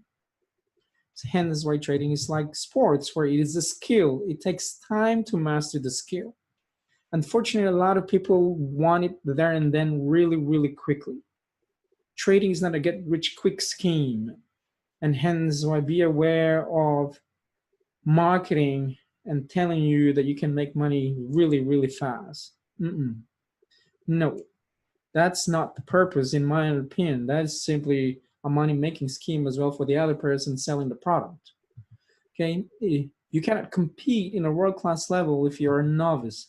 So hence why trading is like sports, where it is a skill. It takes time to master the skill. Unfortunately, a lot of people want it there and then really, really quickly. Trading is not a get-rich-quick scheme. And hence why be aware of marketing and telling you that you can make money really, really fast. No, that's not the purpose, in my opinion. That's simply a money-making scheme as well for the other person selling the product. Okay, you cannot compete in a world-class level if you're a novice.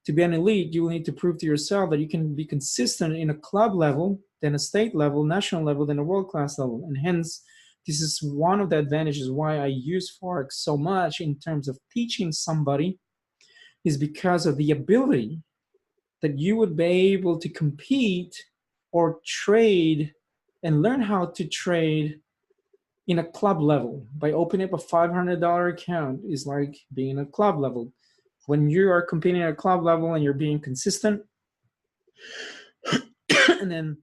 To be an elite, you will need to prove to yourself that you can be consistent in a club level, then a state level, national level, then a world-class level. And hence, this is one of the advantages why I use Forex so much in terms of teaching somebody, is because of the ability that you would be able to compete or trade and learn how to trade in a club level. By opening up a $500 account is like being at club level. When you are competing at a club level and you're being consistent, and then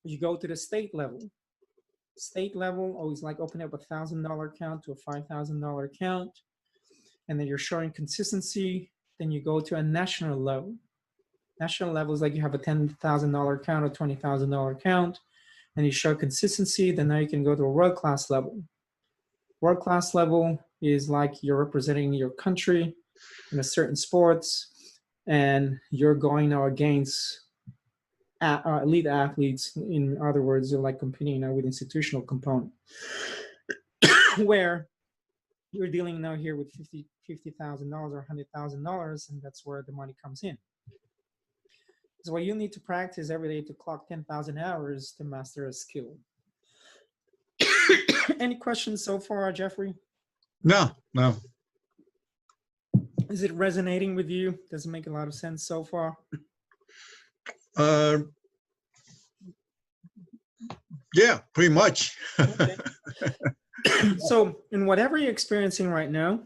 you go to the state level. State level always like opening up a $1,000 account to a $5,000 account, and then you're showing consistency. Then you go to a national level. National level is like you have a $10,000 account or $20,000 account, and you show consistency. Then now you can go to a world-class level. World-class level is like you're representing your country in a certain sports, and you're going now against elite athletes. In other words, you're like competing now with institutional component, where you're dealing now here with $50,000 or $100,000, and that's where the money comes in. So what you need to practice every day to clock 10,000 hours to master a skill. Any questions so far, Jeffrey? No. Is it resonating with you? Does it make a lot of sense so far? Yeah, pretty much. Okay. So in whatever you're experiencing right now,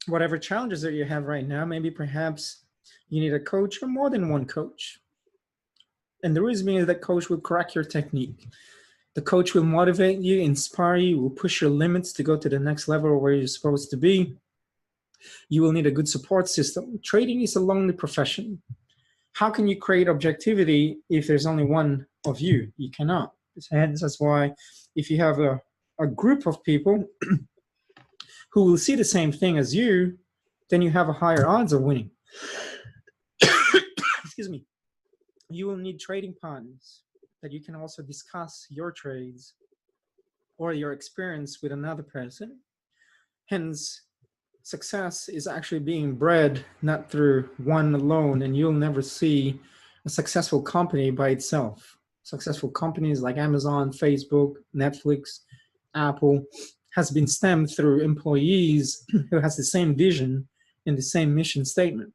whatever challenges that you have right now, maybe perhaps you need a coach or more than one coach. And the reason is that coach will correct your technique. The coach will motivate you, inspire you, will push your limits to go to the next level where you're supposed to be. You will need a good support system. Trading is a lonely profession. How can you create objectivity if there's only one of you? You cannot. Hence, that's why if you have a group of people who will see the same thing as you, then you have a higher odds of winning. Excuse me. You will need trading partners that you can also discuss your trades or your experience with another person. Hence, success is actually being bred not through one alone, and you'll never see a successful company by itself. Successful companies like Amazon, Facebook, Netflix, Apple has been stemmed through employees who has the same vision and the same mission statement.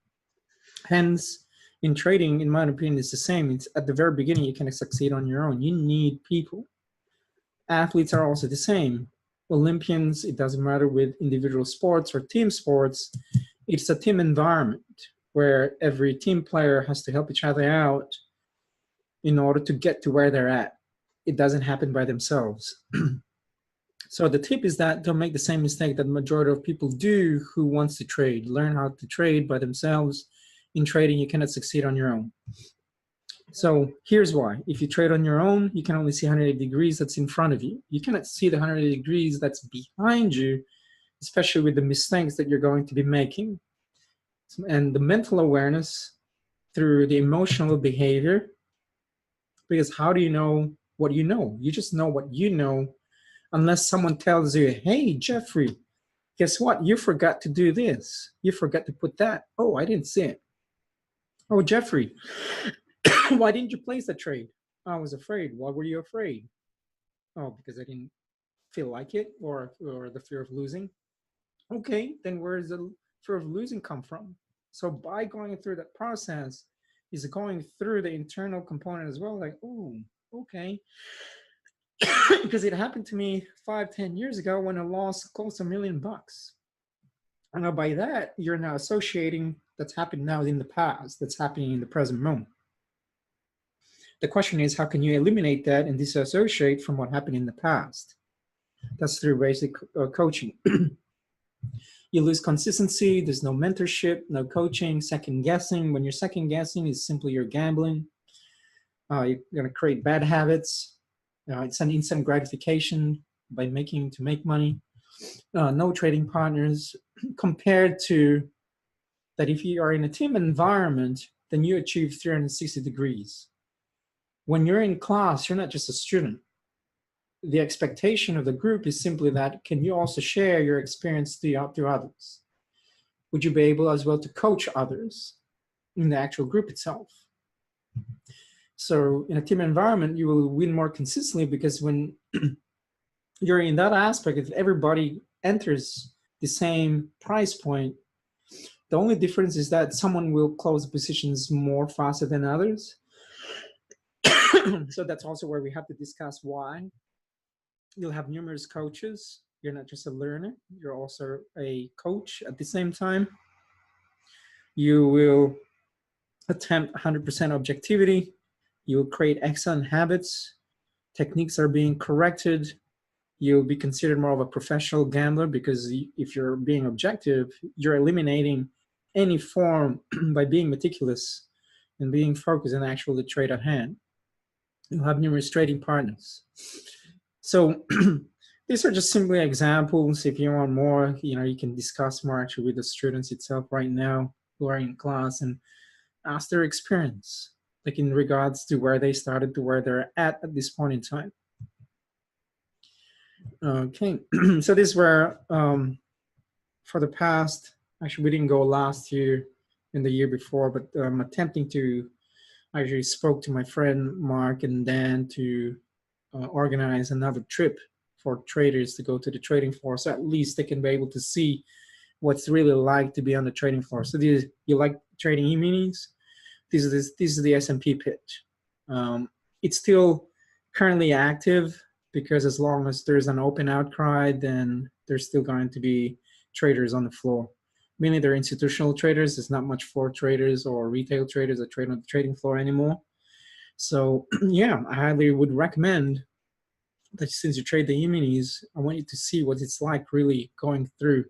Hence, in trading, in my opinion, it's the same. It's at the very beginning, you cannot succeed on your own. You need people. Athletes are also the same. Olympians, it doesn't matter with individual sports or team sports, it's a team environment where every team player has to help each other out in order to get to where they're at. It doesn't happen by themselves. So the tip is that don't make the same mistake that the majority of people do who wants to trade. Learn how to trade by themselves. In trading, you cannot succeed on your own. So here's why. If you trade on your own, you can only see 180 degrees that's in front of you. You cannot see the 180 degrees that's behind you, especially with the mistakes that you're going to be making. And the mental awareness through the emotional behavior, because how do you know what you know? You just know what you know unless someone tells you, hey, Jeffrey, guess what? You forgot to do this. You forgot to put that. Oh, I didn't see it. Oh, Jeffrey, why didn't you place the trade? I was afraid. Why were you afraid? Oh, because I didn't feel like it, or the fear of losing. Okay, then where does the fear of losing come from? So by going through that process is going through the internal component as well. Like, oh, okay. Because it happened to me 5-10 years ago when I lost close to $1 million. And now by that, you're now associating that's happened now in the past, that's happening in the present moment. The question is, how can you eliminate that and disassociate from what happened in the past? That's through basic coaching. You lose consistency, there's no mentorship, no coaching, second guessing. When you're second guessing, it's simply you're gambling. You're going to create bad habits. It's an instant gratification by to make money. No trading partners, compared to that if you are in a team environment, then you achieve 360 degrees. When you're in class, you're not just a student. The expectation of the group is simply that, can you also share your experience to others? Would you be able as well to coach others in the actual group itself? So in a team environment, you will win more consistently because when you're in that aspect, if everybody enters the same price point, the only difference is that someone will close positions more faster than others. So that's also where we have to discuss why. You'll have numerous coaches. You're not just a learner, you're also a coach at the same time. You will attempt 100% objectivity. You will create excellent habits. Techniques are being corrected. You'll be considered more of a professional gambler because if you're being objective, you're eliminating any form by being meticulous. and being focused on actual the trade at hand. You'll have numerous trading partners. So these are just simply examples. If you want more, you can discuss more actually with the students itself right now who are in class and ask their experience, like in regards to where they started to where they're at this point in time. Okay, so this were for the past, actually we didn't go last year and the year before, but I'm attempting to actually spoke to my friend Mark and Dan to organize another trip for traders to go to the trading floor, so at least they can be able to see what's really like to be on the trading floor. So you like trading e-minis? This is the S&P pitch. It's still currently active because as long as there's an open outcry, then there's still going to be traders on the floor. Mainly they're institutional traders. There's not much floor traders or retail traders that trade on the trading floor anymore. So yeah, I highly would recommend that since you trade the E-minis, I want you to see what it's like really going through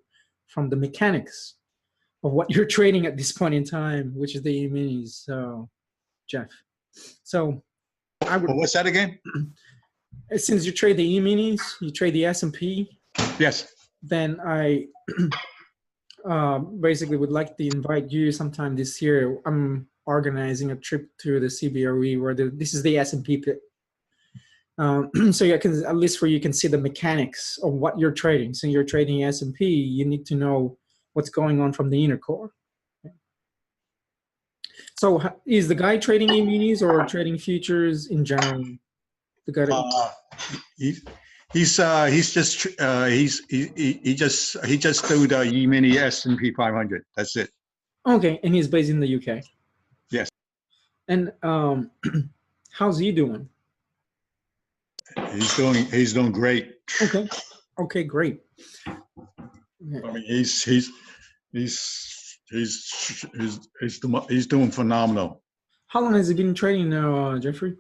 from the mechanics of what you're trading at this point in time, which is the E-minis, Jeff. So I would. What's that again? Since you trade the E-minis, you trade the S&P. Yes. Then I basically would like to invite you sometime this year. I'm organizing a trip to the CBRE where this is the S&P pit. So you can, at least where you can see the mechanics of what you're trading. So you're trading S&P, you need to know what's going on from the inner core. So is the guy trading E-minis or trading futures in general? The guy he just do the E-mini S&P 500. That's it. Okay, and he's based in the UK. Yes. And how's he doing? He's doing great. Okay. Okay, great. I mean, he's doing phenomenal. How long has he been trading now, Jeffrey?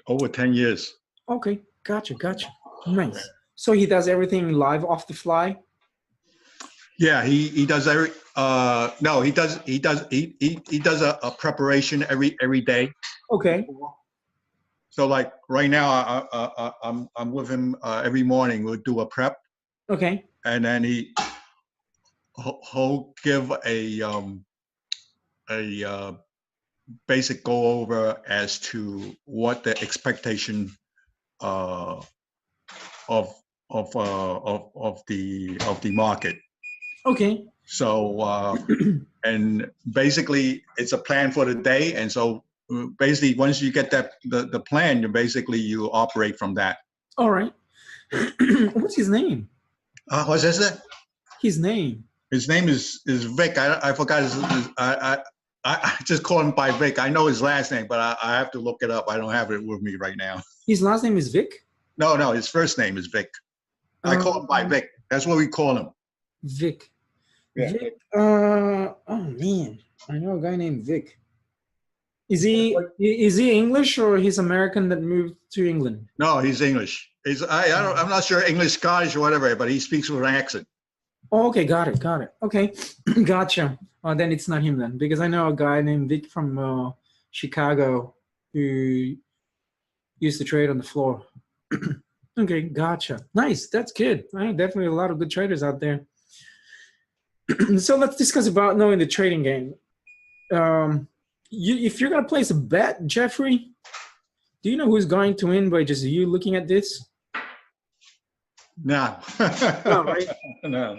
Over 10 years. Okay, gotcha. Nice. So he does everything live off the fly? Yeah, he does every no, he does a preparation every day. Okay. So like right now I'm with him every morning. We'll do a prep. Okay. And then he'll give a basic go over as to what the expectation of the market. Okay. So and basically it's a plan for the day, and so basically once you get that the plan, you operate from that. All right. What's his name? What's that? His name. His name is Vic. I forgot his I just call him by Vic. I know his last name, but I have to look it up. I don't have it with me right now. His last name is Vic? No, his first name is Vic. I call him by Vic. That's what we call him. Vic. Yeah. Vic. Oh man, I know a guy named Vic. Is he English or he's American that moved to England? No, he's English. I'm not sure English, Scottish, or whatever, but he speaks with an accent. Oh, okay, got it. Okay, gotcha. Then it's not him then, because I know a guy named Vic from Chicago who used to trade on the floor. Okay, gotcha. Nice, that's good. Definitely a lot of good traders out there. So let's discuss about knowing the trading game. If you're gonna place a bet, Jeffrey, do you know who's going to win by just you looking at this? No. No, right? No.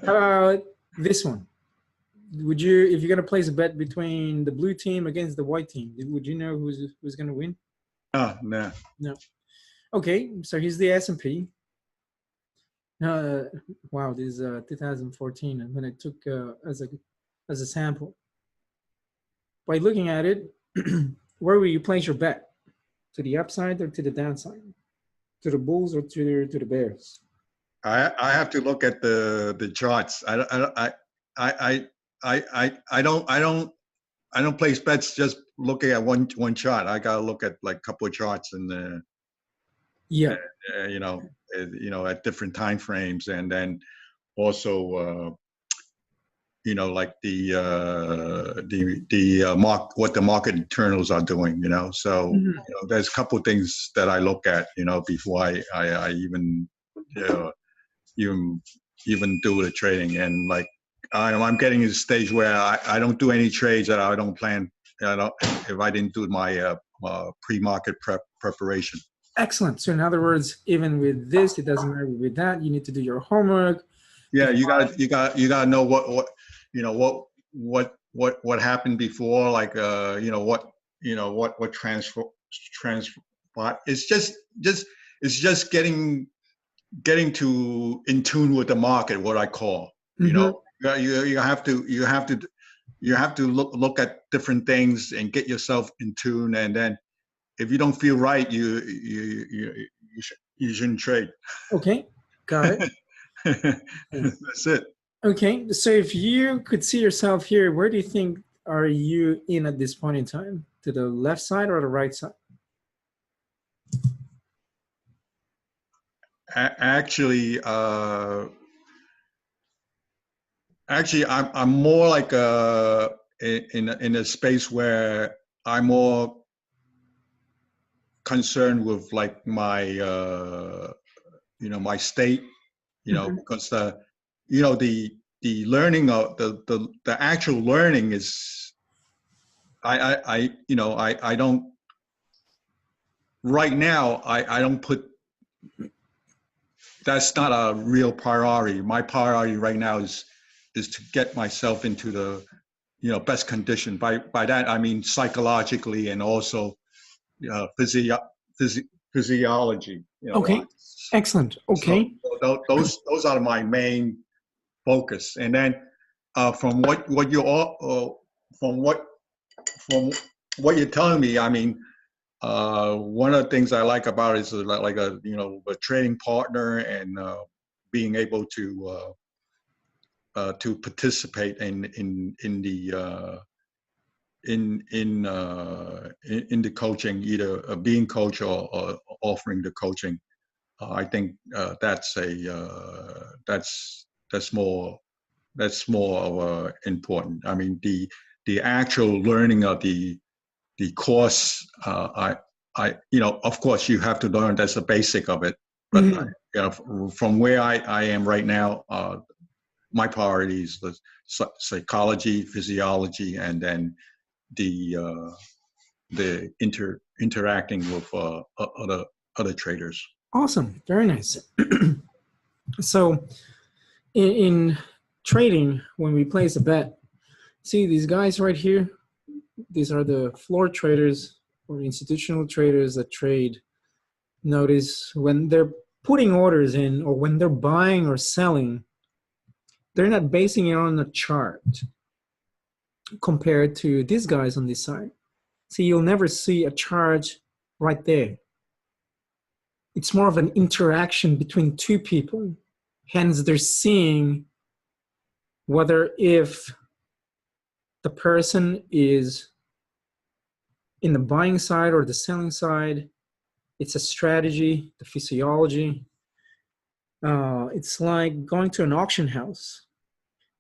How about this one? Would you, if you're gonna place a bet between the blue team against the white team, would you know who's gonna win? No. Okay, so here's the S&P. Wow, this is 2014, and when I took as a sample. By looking at it, where will you place your bet? To the upside or to the downside? To the bulls or to the bears? I have to look at the charts. I don't place bets just looking at one chart. I gotta look at like a couple of charts and yeah, at different time frames, and then also like what the market internals are doing, So there's a couple of things that I look at, before I even even even do the trading. And like I'm getting to the stage where I don't do any trades that I don't plan. If I didn't do my pre-market preparation. Excellent. So in other words, even with this, it doesn't matter with that. You need to do your homework. Yeah, you gotta know what happened before, like what transfer. It's just getting to in tune with the market, what I call. You have to look at different things and get yourself in tune, and then if you don't feel right, you shouldn't trade. Okay, got it. That's it. Okay, so if you could see yourself here, where do you think are you in at this point in time? To the left side or the right side? Actually, I'm more like in a space where I'm more concerned with like my my state, because the learning of the actual learning is I don't right now I don't put. That's not a real priority. My priority right now is to get myself into the best condition. By that I mean psychologically and also physiology. Okay, excellent. Okay, so those are my main focus. And then from what you all from what you're telling me, I mean. One of the things I like about it is like a trading partner, and being able to participate in the coaching, either being coach or offering the coaching. I think that's more important. I mean, the actual learning of the course, of course you have to learn. That's the basic of it. But from where I am right now, my priorities the psychology, physiology, and then the interacting with other traders. Awesome, very nice. So in trading, when we place a bet, see these guys right here, these are the floor traders or institutional traders that trade. Notice when they're putting orders in or when they're buying or selling, they're not basing it on a chart compared to these guys on this side. See, you'll never see a chart right there. It's more of an interaction between two people. Hence, they're seeing whether if the person is in the buying side or the selling side. It's a strategy, the physiology. It's like going to an auction house.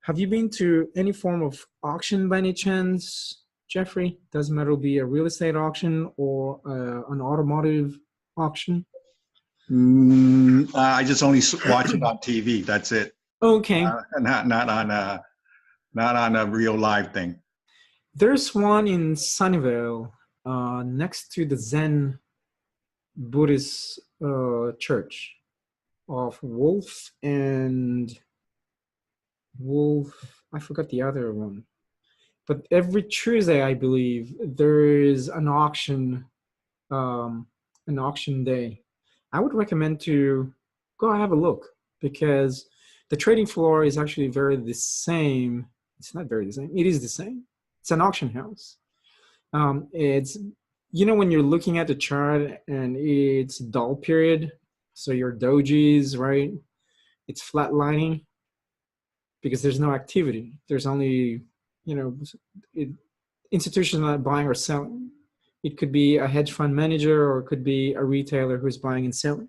Have you been to any form of auction by any chance, Jeffrey? Doesn't matter, it'll be a real estate auction or an automotive auction. I just only watch it on TV. That's it. Okay. Not on a real live thing. There's one in Sunnyvale, next to the Zen Buddhist church of Wolf. I forgot the other one. But every Tuesday, I believe, there is an auction day. I would recommend to go have a look, because the trading floor is actually very the same. It's not very the same. It is the same. It's an auction house. It's, when you're looking at the chart and it's dull period, so your dojis, right? It's flatlining because there's no activity. There's only, institutions not buying or selling. It could be a hedge fund manager or it could be a retailer who's buying and selling.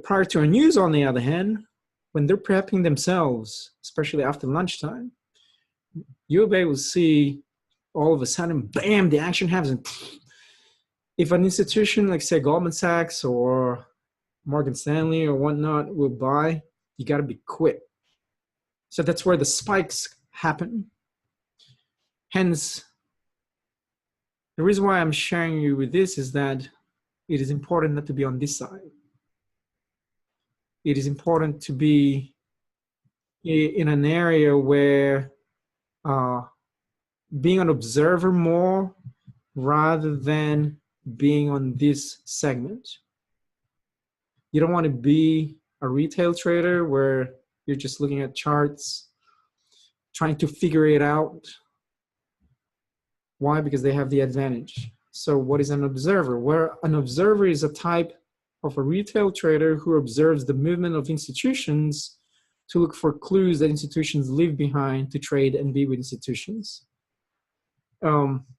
Prior to a news, on the other hand, when they're prepping themselves, especially after lunchtime, you'll be able to see all of a sudden, bam, the action happens. If an institution like, say, Goldman Sachs or Morgan Stanley or whatnot will buy, you got to be quick. So that's where the spikes happen. Hence, the reason why I'm sharing you with this is that it is important not to be on this side. It is important to be in an area where being an observer more rather than being on this segment. You don't want to be a retail trader where you're just looking at charts, trying to figure it out. Why? Because they have the advantage. So what is an observer? Where an observer is a type of a retail trader who observes the movement of institutions to look for clues that institutions leave behind to trade and be with institutions.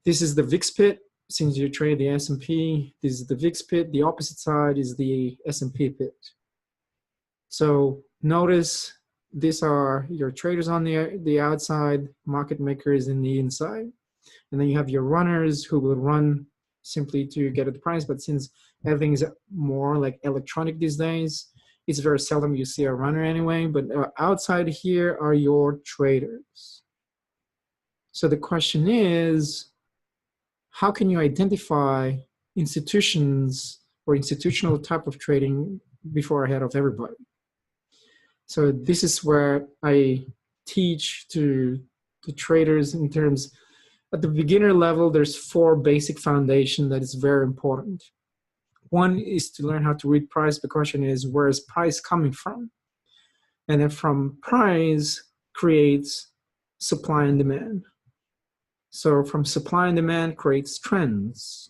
This is the VIX pit. Since you trade the S&P, this is the VIX pit. The opposite side is the S&P pit. So notice these are your traders on the outside, market makers in the inside. And then you have your runners who will run simply to get at the price. But since everything is more like electronic these days, it's very seldom you see a runner anyway. But outside here are your traders. So the question is, how can you identify institutions or institutional type of trading before ahead of everybody? So this is where I teach to traders in terms, at the beginner level, there's 4 basic foundation that is very important. One is to learn how to read price. The question is, where is price coming from? And then from price creates supply and demand. So from supply and demand creates trends.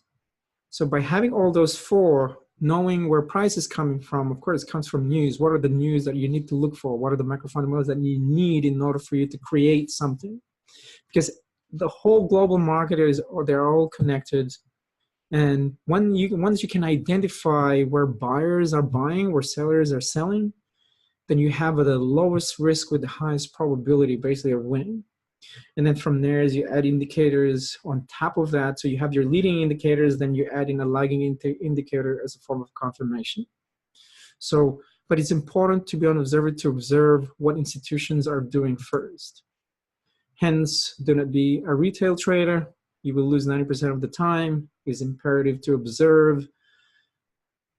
So by having all those 4, knowing where price is coming from, of course, it comes from news. What are the news that you need to look for? What are the macro fundamentals that you need in order for you to create something? Because the whole global market they're all connected. And once you can identify where buyers are buying, where sellers are selling, then you have the lowest risk with the highest probability basically of winning. And then from there, as you add indicators on top of that, so you have your leading indicators, then you add in a lagging indicator as a form of confirmation. So, but it's important to be an observer to observe what institutions are doing first. Hence, do not be a retail trader. You will lose 90% of the time. It's imperative to observe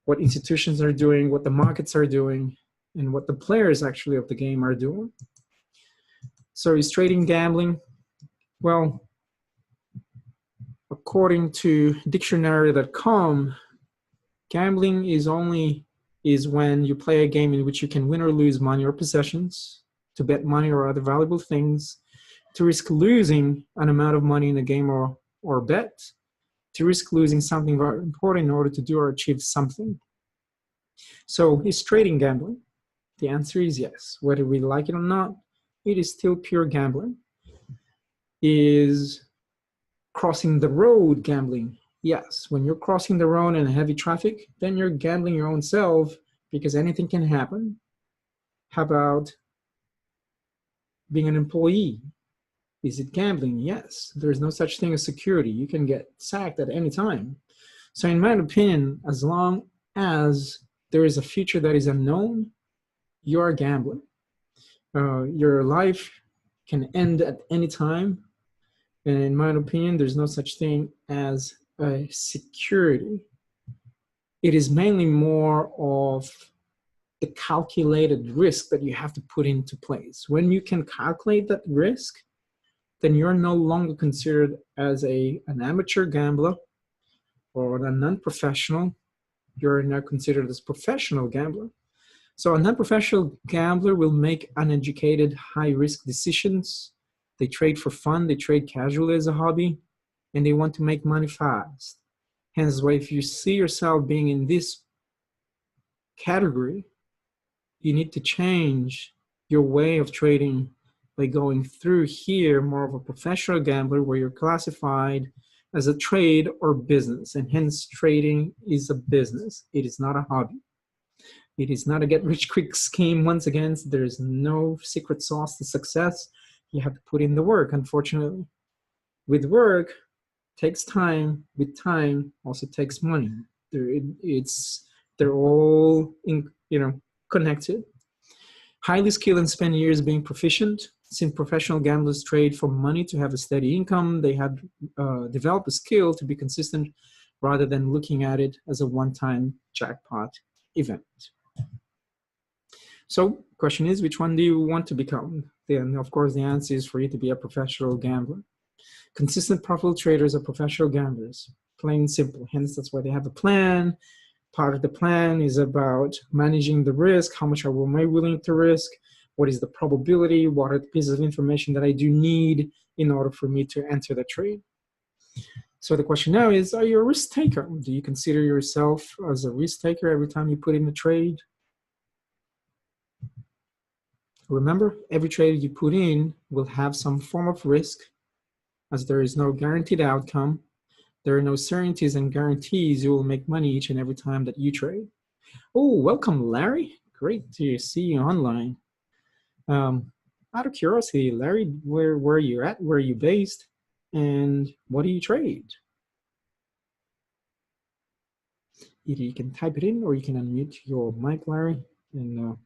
what institutions are doing, what the markets are doing, and what the players actually of the game are doing. So is trading gambling? Well, according to dictionary.com, gambling is when you play a game in which you can win or lose money or possessions, to bet money or other valuable things, to risk losing an amount of money in a game or bet, to risk losing something very important in order to do or achieve something. So is trading gambling? The answer is yes. Whether we like it or not, it is still pure gambling. Is crossing the road gambling? Yes. When you're crossing the road in heavy traffic, then you're gambling your own self because anything can happen. How about being an employee? Is it gambling? Yes. There's no such thing as security. You can get sacked at any time. So in my opinion, as long as there is a future that is unknown, you are gambling. Your life can end at any time. And in my opinion, there's no such thing as a security. It is mainly more of the calculated risk that you have to put into place. When you can calculate that risk, then you're no longer considered as an amateur gambler or a non-professional. You're now considered as a professional gambler. So a non-professional gambler will make uneducated, high-risk decisions. They trade for fun, they trade casually as a hobby, and they want to make money fast. Hence why if you see yourself being in this category, you need to change your way of trading by going through here more of a professional gambler where you're classified as a trade or business, and hence trading is a business. It is not a hobby. It is not a get rich quick scheme. Once again, there is no secret sauce to success. You have to put in the work, unfortunately. With work, takes time. With time, also takes money. They're all connected. Highly skilled and spend years being proficient. Since professional gamblers trade for money to have a steady income, they have developed a skill to be consistent rather than looking at it as a one-time jackpot event. So question is, which one do you want to become? Then, of course, the answer is for you to be a professional gambler. Consistent profitable traders are professional gamblers, plain and simple. Hence, that's why they have a plan. Part of the plan is about managing the risk. How much am I willing to risk? What is the probability? What are the pieces of information that I do need in order for me to enter the trade? So the question now is, are you a risk taker? Do you consider yourself as a risk taker every time you put in a trade? Remember, every trade you put in will have some form of risk, as there is no guaranteed outcome. There are no certainties and guarantees you will make money each and every time that you trade. Oh, welcome, Larry. Great to see you online. Out of curiosity, Larry, where are you at? Where are you based? And what do you trade? Either you can type it in or you can unmute your mic, Larry, and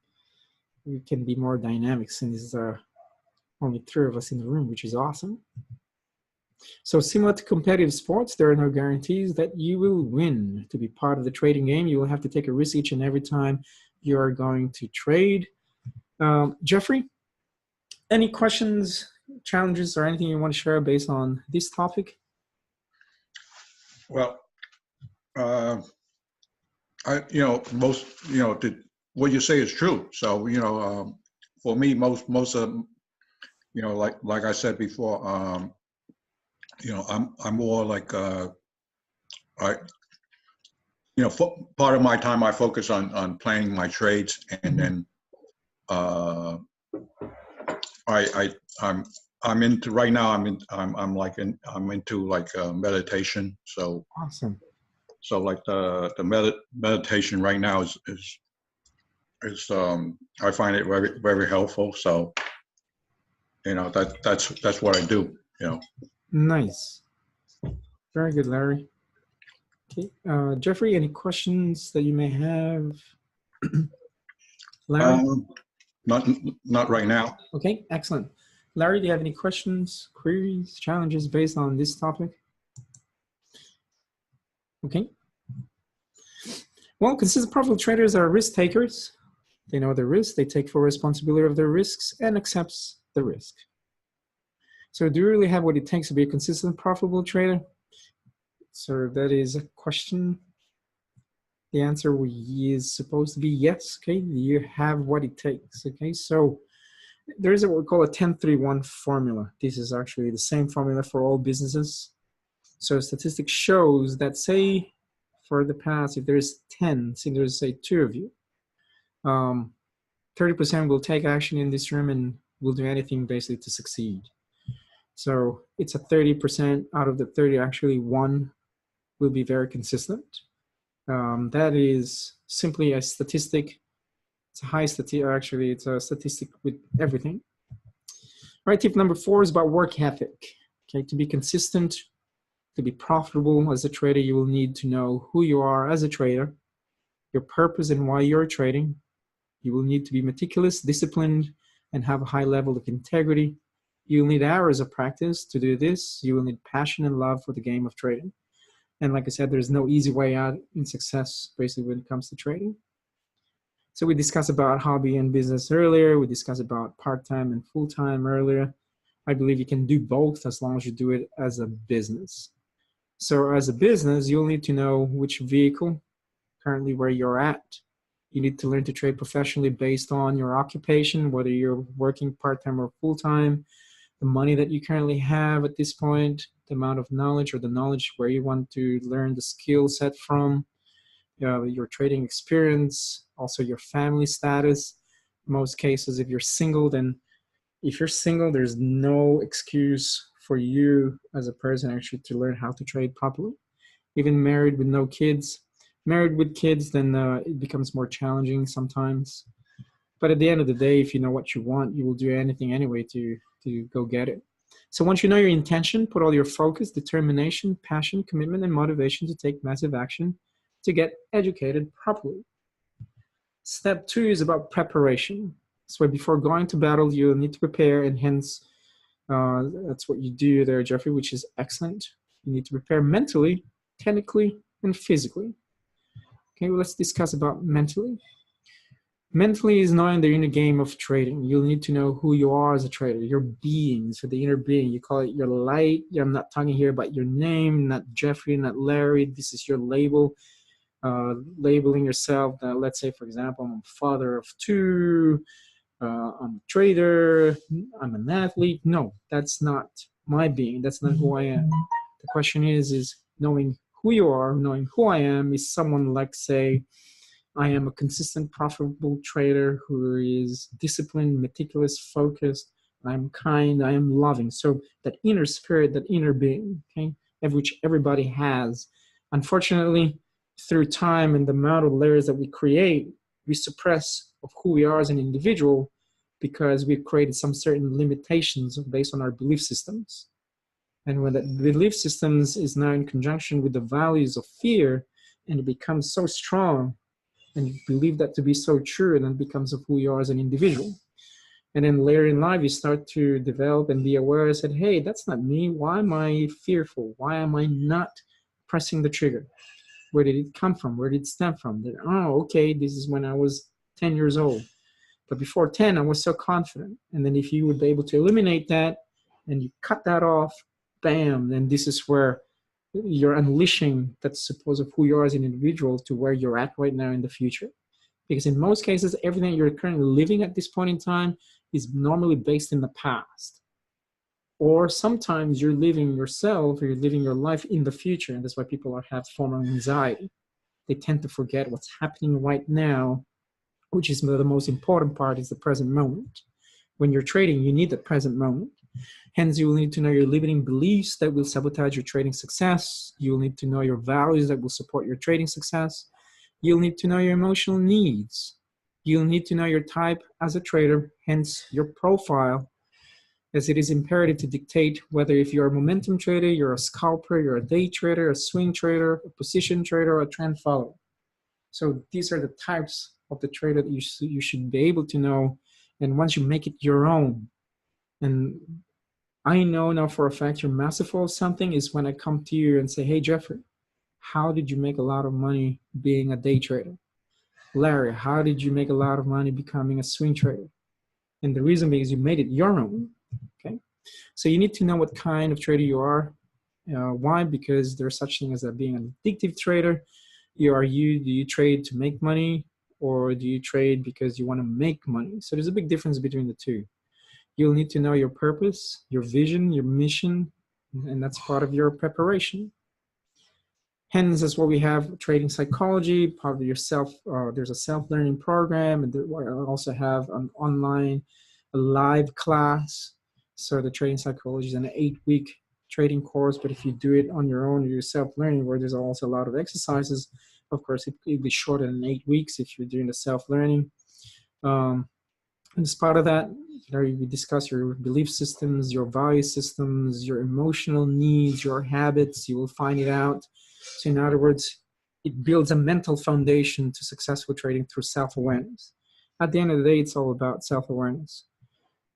we can be more dynamic since there are only 3 of us in the room, which is awesome. So similar to competitive sports, there are no guarantees that you will win. To be part of the trading game, you will have to take a risk each and every time you are going to trade. Jeffrey, any questions, challenges, or anything you want to share based on this topic? Well, what you say is true. So, for me, most of, like I said before, I'm more like, part of my time I focus on planning my trades, and then I'm into right now. I'm into meditation. So awesome. So like the meditation right now is I find it very, very helpful. So that's what I do. Nice. Very good, Larry. Okay, Jeffrey, any questions that you may have? Larry? Not right now. Okay, excellent. Larry, do you have any questions, queries, challenges based on this topic? Okay. Well, consistent profitable traders are risk takers. They know their risk, they take full responsibility of their risks and accepts the risk. So do you really have what it takes to be a consistent profitable trader? So that is a question. The answer is supposed to be yes. Okay, you have what it takes. Okay, so there is what we call a 10-3-1 formula. This is actually the same formula for all businesses. So statistics shows that, say, for the past, if there's 10, say there's, say, 2 of you, 30% will take action in this room and will do anything basically to succeed. So it's a 30% out of the 30, actually 1 will be very consistent. That is simply a statistic. It's a high statistic, actually it's a statistic with everything. All right, tip number 4 is about work ethic. Okay, to be consistent, to be profitable as a trader, you will need to know who you are as a trader, your purpose and why you're trading. You will need to be meticulous, disciplined, and have a high level of integrity. You will need hours of practice to do this. You will need passion and love for the game of trading. And like I said, there's no easy way out in success, basically, when it comes to trading. So we discussed about hobby and business earlier. We discussed about part-time and full-time earlier. I believe you can do both as long as you do it as a business. So as a business, you'll need to know which vehicle, currently where you're at. You need to learn to trade professionally based on your occupation, whether you're working part-time or full-time, the money that you currently have at this point, the amount of knowledge or the knowledge where you want to learn the skill set from, your trading experience, also your family status. In most cases, if you're single, there's no excuse for you as a person actually to learn how to trade properly. Even married with no kids, Married with kids, then it becomes more challenging sometimes. But at the end of the day, if you know what you want, you will do anything anyway to go get it. So once you know your intention, put all your focus, determination, passion, commitment, and motivation to take massive action to get educated properly. Step two is about preparation. So before going to battle, you need to prepare, and hence that's what you do there, Jeffrey, which is excellent. You need to prepare mentally, technically, and physically. Okay, well, let's discuss about mentally. Mentally is knowing the inner game of trading. You'll need to know who you are as a trader, your being, so the inner being. You call it your light. I'm not talking here about your name, not Jeffrey, not Larry. This is your label, labeling yourself. Let's say, for example, I'm a father of two, I'm a trader, I'm an athlete. No, that's not my being. That's not who I am. The question is knowing who you are, knowing who I am is someone like, say, I am a consistent, profitable trader who is disciplined, meticulous, focused. I'm kind, I am loving. So that inner spirit, that inner being, okay, of which everybody has. Unfortunately, through time and the amount of layers that we create, we suppress of who we are as an individual because we've created some certain limitations based on our belief systems. And when that belief systems is now in conjunction with the values of fear, and it becomes so strong, and you believe that to be so true, and then it becomes of who you are as an individual. And then later in life, you start to develop and be aware. I said, hey, that's not me. Why am I fearful? Why am I not pressing the trigger? Where did it come from? Where did it stem from? Then, oh, okay, this is when I was 10 years old. But before 10, I was so confident. And then if you would be able to eliminate that and you cut that off, bam, then this is where you're unleashing that suppose of who you are as an individual to where you're at right now in the future. Because in most cases, everything you're currently living at this point in time is normally based in the past. Or sometimes you're living yourself or you're living your life in the future. And that's why people have form of anxiety. They tend to forget what's happening right now, which is the most important part, is the present moment. When you're trading, you need the present moment. Hence, you will need to know your limiting beliefs that will sabotage your trading success. You'll need to know your values that will support your trading success. You'll need to know your emotional needs. You'll need to know your type as a trader, hence your profile, as it is imperative to dictate whether if you're a momentum trader, you're a scalper, you're a day trader, a swing trader, a position trader, or a trend follower. So these are the types of the trader that you should be able to know. And once you make it your own, and I know now for a fact you're masterful of something is when I come to you and say, hey, Jeffrey, how did you make a lot of money being a day trader? Larry, how did you make a lot of money becoming a swing trader? And the reason is you made it your own, okay? So you need to know what kind of trader you are. Why? Because there's such thing as that being an addictive trader. Do you trade to make money, or do you trade because you want to make money? So there's a big difference between the two. You'll need to know your purpose, your vision, your mission, and that's part of your preparation. Hence, that's what we have trading psychology, part of your there's a self-learning program, and I also have an online live class. So the trading psychology is an 8-week trading course, but if you do it on your own, you're self-learning, where there's also a lot of exercises. Of course, it'll be shorter than 8 weeks if you're doing the self-learning. And as part of that, we discuss your belief systems, your value systems, your emotional needs, your habits. You will find it out. So in other words, it builds a mental foundation to successful trading through self-awareness. At the end of the day, it's all about self-awareness.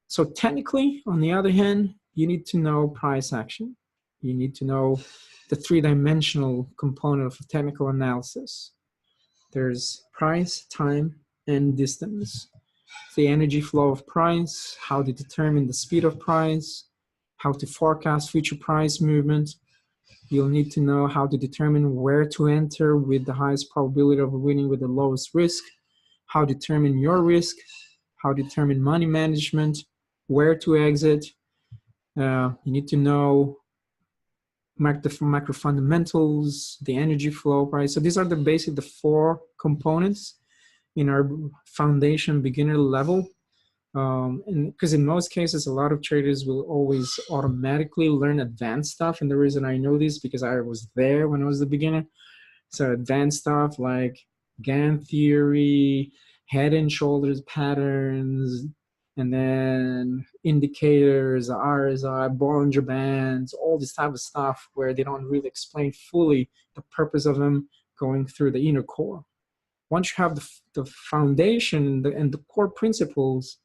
So technically, on the other hand, you need to know price action. You need to know the three-dimensional component of technical analysis. There's price, time, and distance. The energy flow of price, how to determine the speed of price, how to forecast future price movement. You'll need to know how to determine where to enter with the highest probability of winning with the lowest risk, how to determine your risk, how to determine money management, where to exit. You need to know macro fundamentals, the energy flow price. So these are the 4 components in our foundation beginner level. And because in most cases, a lot of traders will always automatically learn advanced stuff. And the reason I know this because I was there when I was the beginner. So advanced stuff like Gann theory, head and shoulders patterns, and then indicators, RSI, Bollinger Bands, all this type of stuff where they don't really explain fully the purpose of them going through the inner core. Once you have the foundation and the core principles,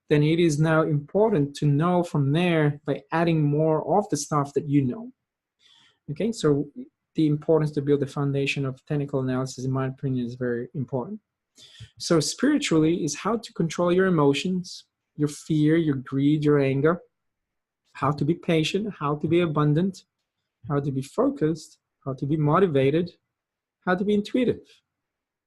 then it is now important to know from there by adding more of the stuff that you know. Okay, so the importance to build the foundation of technical analysis, in my opinion, is very important. So spiritually is how to control your emotions, your fear, your greed, your anger, how to be patient, how to be abundant, how to be focused, how to be motivated, how to be intuitive,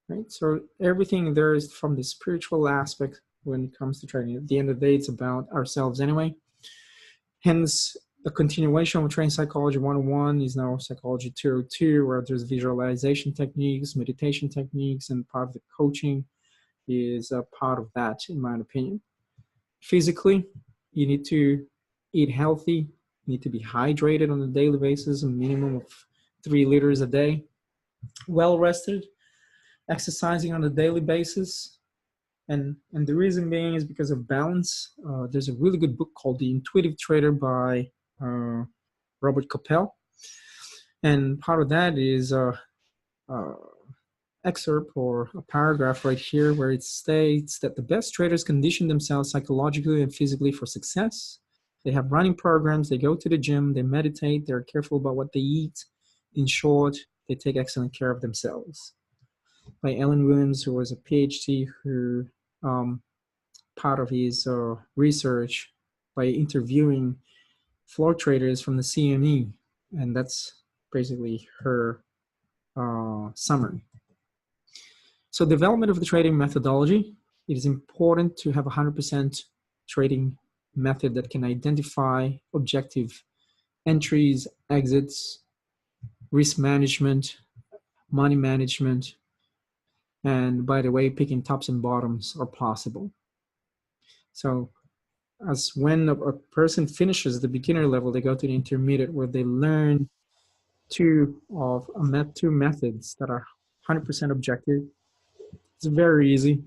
right? So everything there is from the spiritual aspect when it comes to training. At the end of the day, it's about ourselves anyway. Hence, the continuation of Training Psychology 101 is now Psychology 202, where there's visualization techniques, meditation techniques, and part of the coaching is a part of that, in my opinion. Physically, you need to eat healthy, you need to be hydrated on a daily basis, a minimum of 3 liters a day, well rested, exercising on a daily basis. And the reason being is because of balance. There's a really good book called The Intuitive Trader by Robert Coppell. And part of that is excerpt or a paragraph right here where it states that the best traders condition themselves psychologically and physically for success. They have running programs, they go to the gym, they meditate, they're careful about what they eat. In short, they take excellent care of themselves. By Ellen Williams, who was a PhD, who part of his research by interviewing floor traders from the CME, and that's basically her summary. So development of the trading methodology, it is important to have 100% trading method that can identify objective entries, exits, risk management, money management, and by the way, picking tops and bottoms are possible. So as when a person finishes the beginner level, they go to the intermediate where they learn two methods that are 100% objective. It's very easy.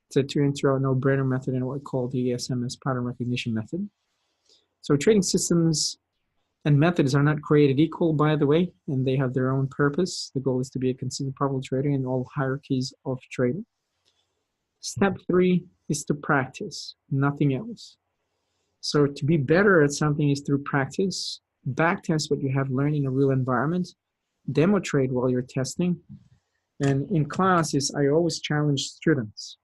It's a 2-intro no-brainer method and what we call the SMS pattern recognition method. So trading systems and methods are not created equal, by the way, and they have their own purpose. The goal is to be a consistent, profitable trader in all hierarchies of trading. Step 3 is to practice, nothing else. So to be better at something is through practice, backtest what you have learned in a real environment, demo trade while you're testing. And in classes, I always challenge students.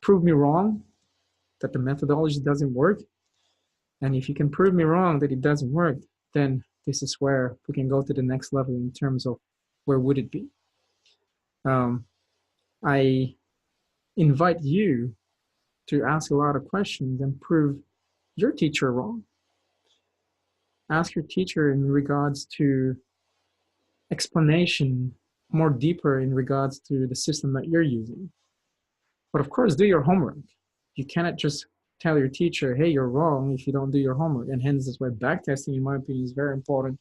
Prove me wrong that the methodology doesn't work. And if you can prove me wrong that it doesn't work, then this is where we can go to the next level in terms of where would it be. I invite you to ask a lot of questions and prove your teacher wrong. Ask your teacher in regards to explanation more deeper in regards to the system that you're using. But of course, do your homework. You cannot just tell your teacher, hey, you're wrong if you don't do your homework. And hence, that's why backtesting, in my opinion, is very important.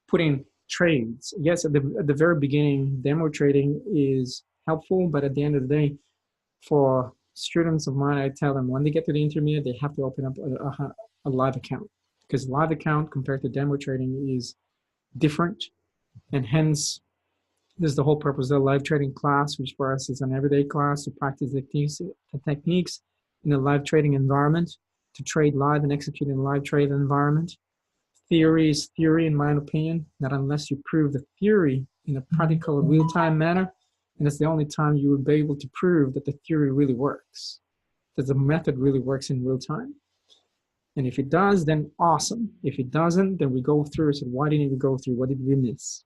Putting trades. Yes, at the very beginning, demo trading is helpful, but at the end of the day, for students of mine, I tell them when they get to the intermediate, they have to open up a live account, because live account compared to demo trading is different. And hence, this is the whole purpose of the live trading class, which for us is an everyday class to practice the techniques in a live trading environment, to trade live and execute in a live trade environment. Theory is theory, in my opinion, not unless you prove the theory in a practical, real-time manner. And that's the only time you will be able to prove that the theory really works, that the method really works in real time. And if it does, then awesome. If it doesn't, then we go through. So why didn't we go through? What did we miss?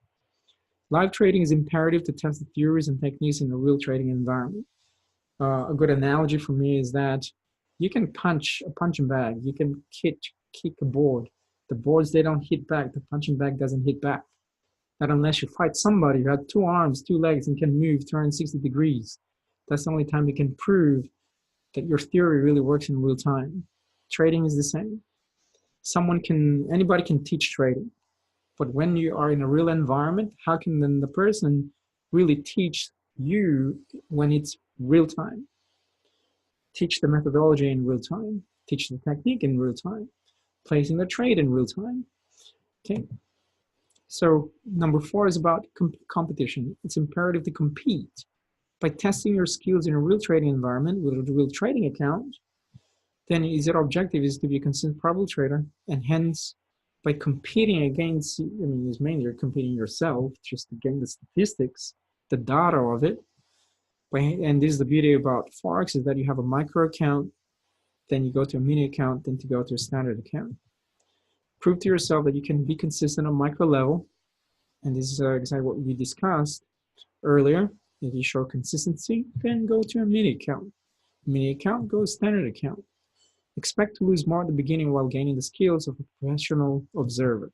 Live trading is imperative to test the theories and techniques in a real trading environment. A good analogy for me is that you can punch a punching bag. You can kick a board. The boards, they don't hit back. The punching bag doesn't hit back. Not unless you fight somebody who had 2 arms, 2 legs, and can move 360 degrees. That's the only time you can prove that your theory really works in real time. Trading is the same. Anybody can teach trading. But when you are in a real environment, how can then the person really teach you when it's real time? Teach the methodology in real time, teach the technique in real time, placing the trade in real time. Okay. So number 4 is about competition. It's imperative to compete by testing your skills in a real trading environment with a real trading account. Then your objective is to be a consistent profitable trader, and hence by competing against, it's mainly you're competing yourself just to gain the statistics, the data of it. And this is the beauty about Forex, is that you have a micro account, then you go to a mini account, then to go to a standard account. Prove to yourself that you can be consistent on micro level, and this is exactly what we discussed earlier. If you show consistency, then go to a mini account. Mini account, go standard account. Expect to lose more at the beginning while gaining the skills of a professional observer.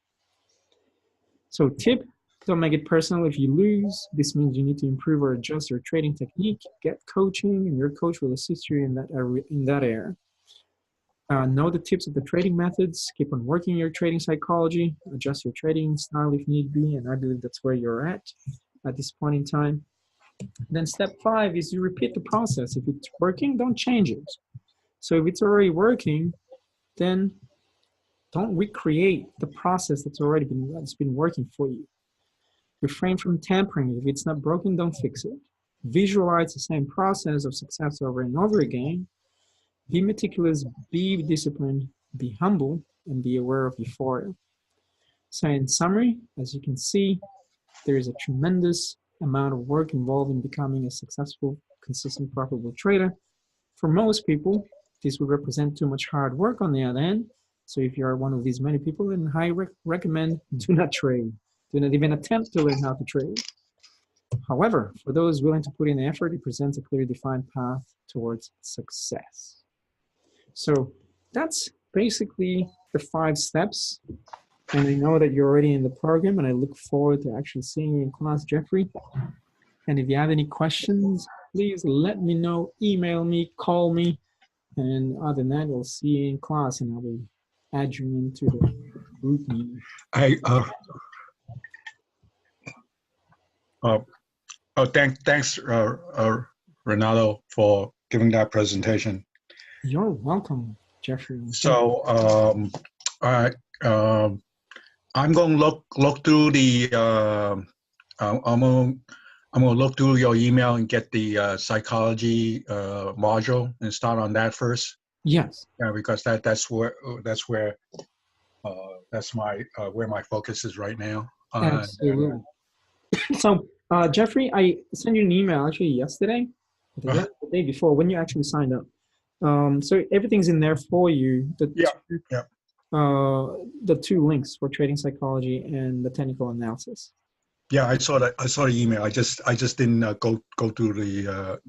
So tip, don't make it personal if you lose. This means you need to improve or adjust your trading technique, get coaching, and your coach will assist you in that area. Know the tips of the trading methods, keep on working your trading psychology, adjust your trading style if need be, and I believe that's where you're at this point in time. Then step 5 is you repeat the process. If it's working, don't change it. So if it's already working, then don't recreate the process that's been working for you. Refrain from tampering. If it's not broken, don't fix it. Visualize the same process of success over and over again. Be meticulous, be disciplined, be humble, and be aware of euphoria. So in summary, as you can see, there is a tremendous amount of work involved in becoming a successful, consistent, profitable trader. For most people, this would represent too much hard work on the other end. So if you are one of these many people, then I recommend do not trade. Do not even attempt to learn how to trade. However, for those willing to put in the effort, it presents a clearly defined path towards success. So that's basically the 5 steps. And I know that you're already in the program, and I look forward to actually seeing you in class, Jeffrey. And if you have any questions, please let me know, email me, call me. And other than that, we'll see you in class, and I will add you into the group meeting. Thanks, Reynaldo, for giving that presentation. You're welcome, Jeffrey. So, all right, I'm going to look through the. I'm going to look through your email and get the psychology module and start on that first. Yes. Yeah, because that's where my focus is right now. Absolutely. So, Jeffrey, I sent you an email actually yesterday, the day before, when you actually signed up. So everything's in there for you. The 2 links for trading psychology and the technical analysis. Yeah, I saw that. I saw the email. I just didn't go through the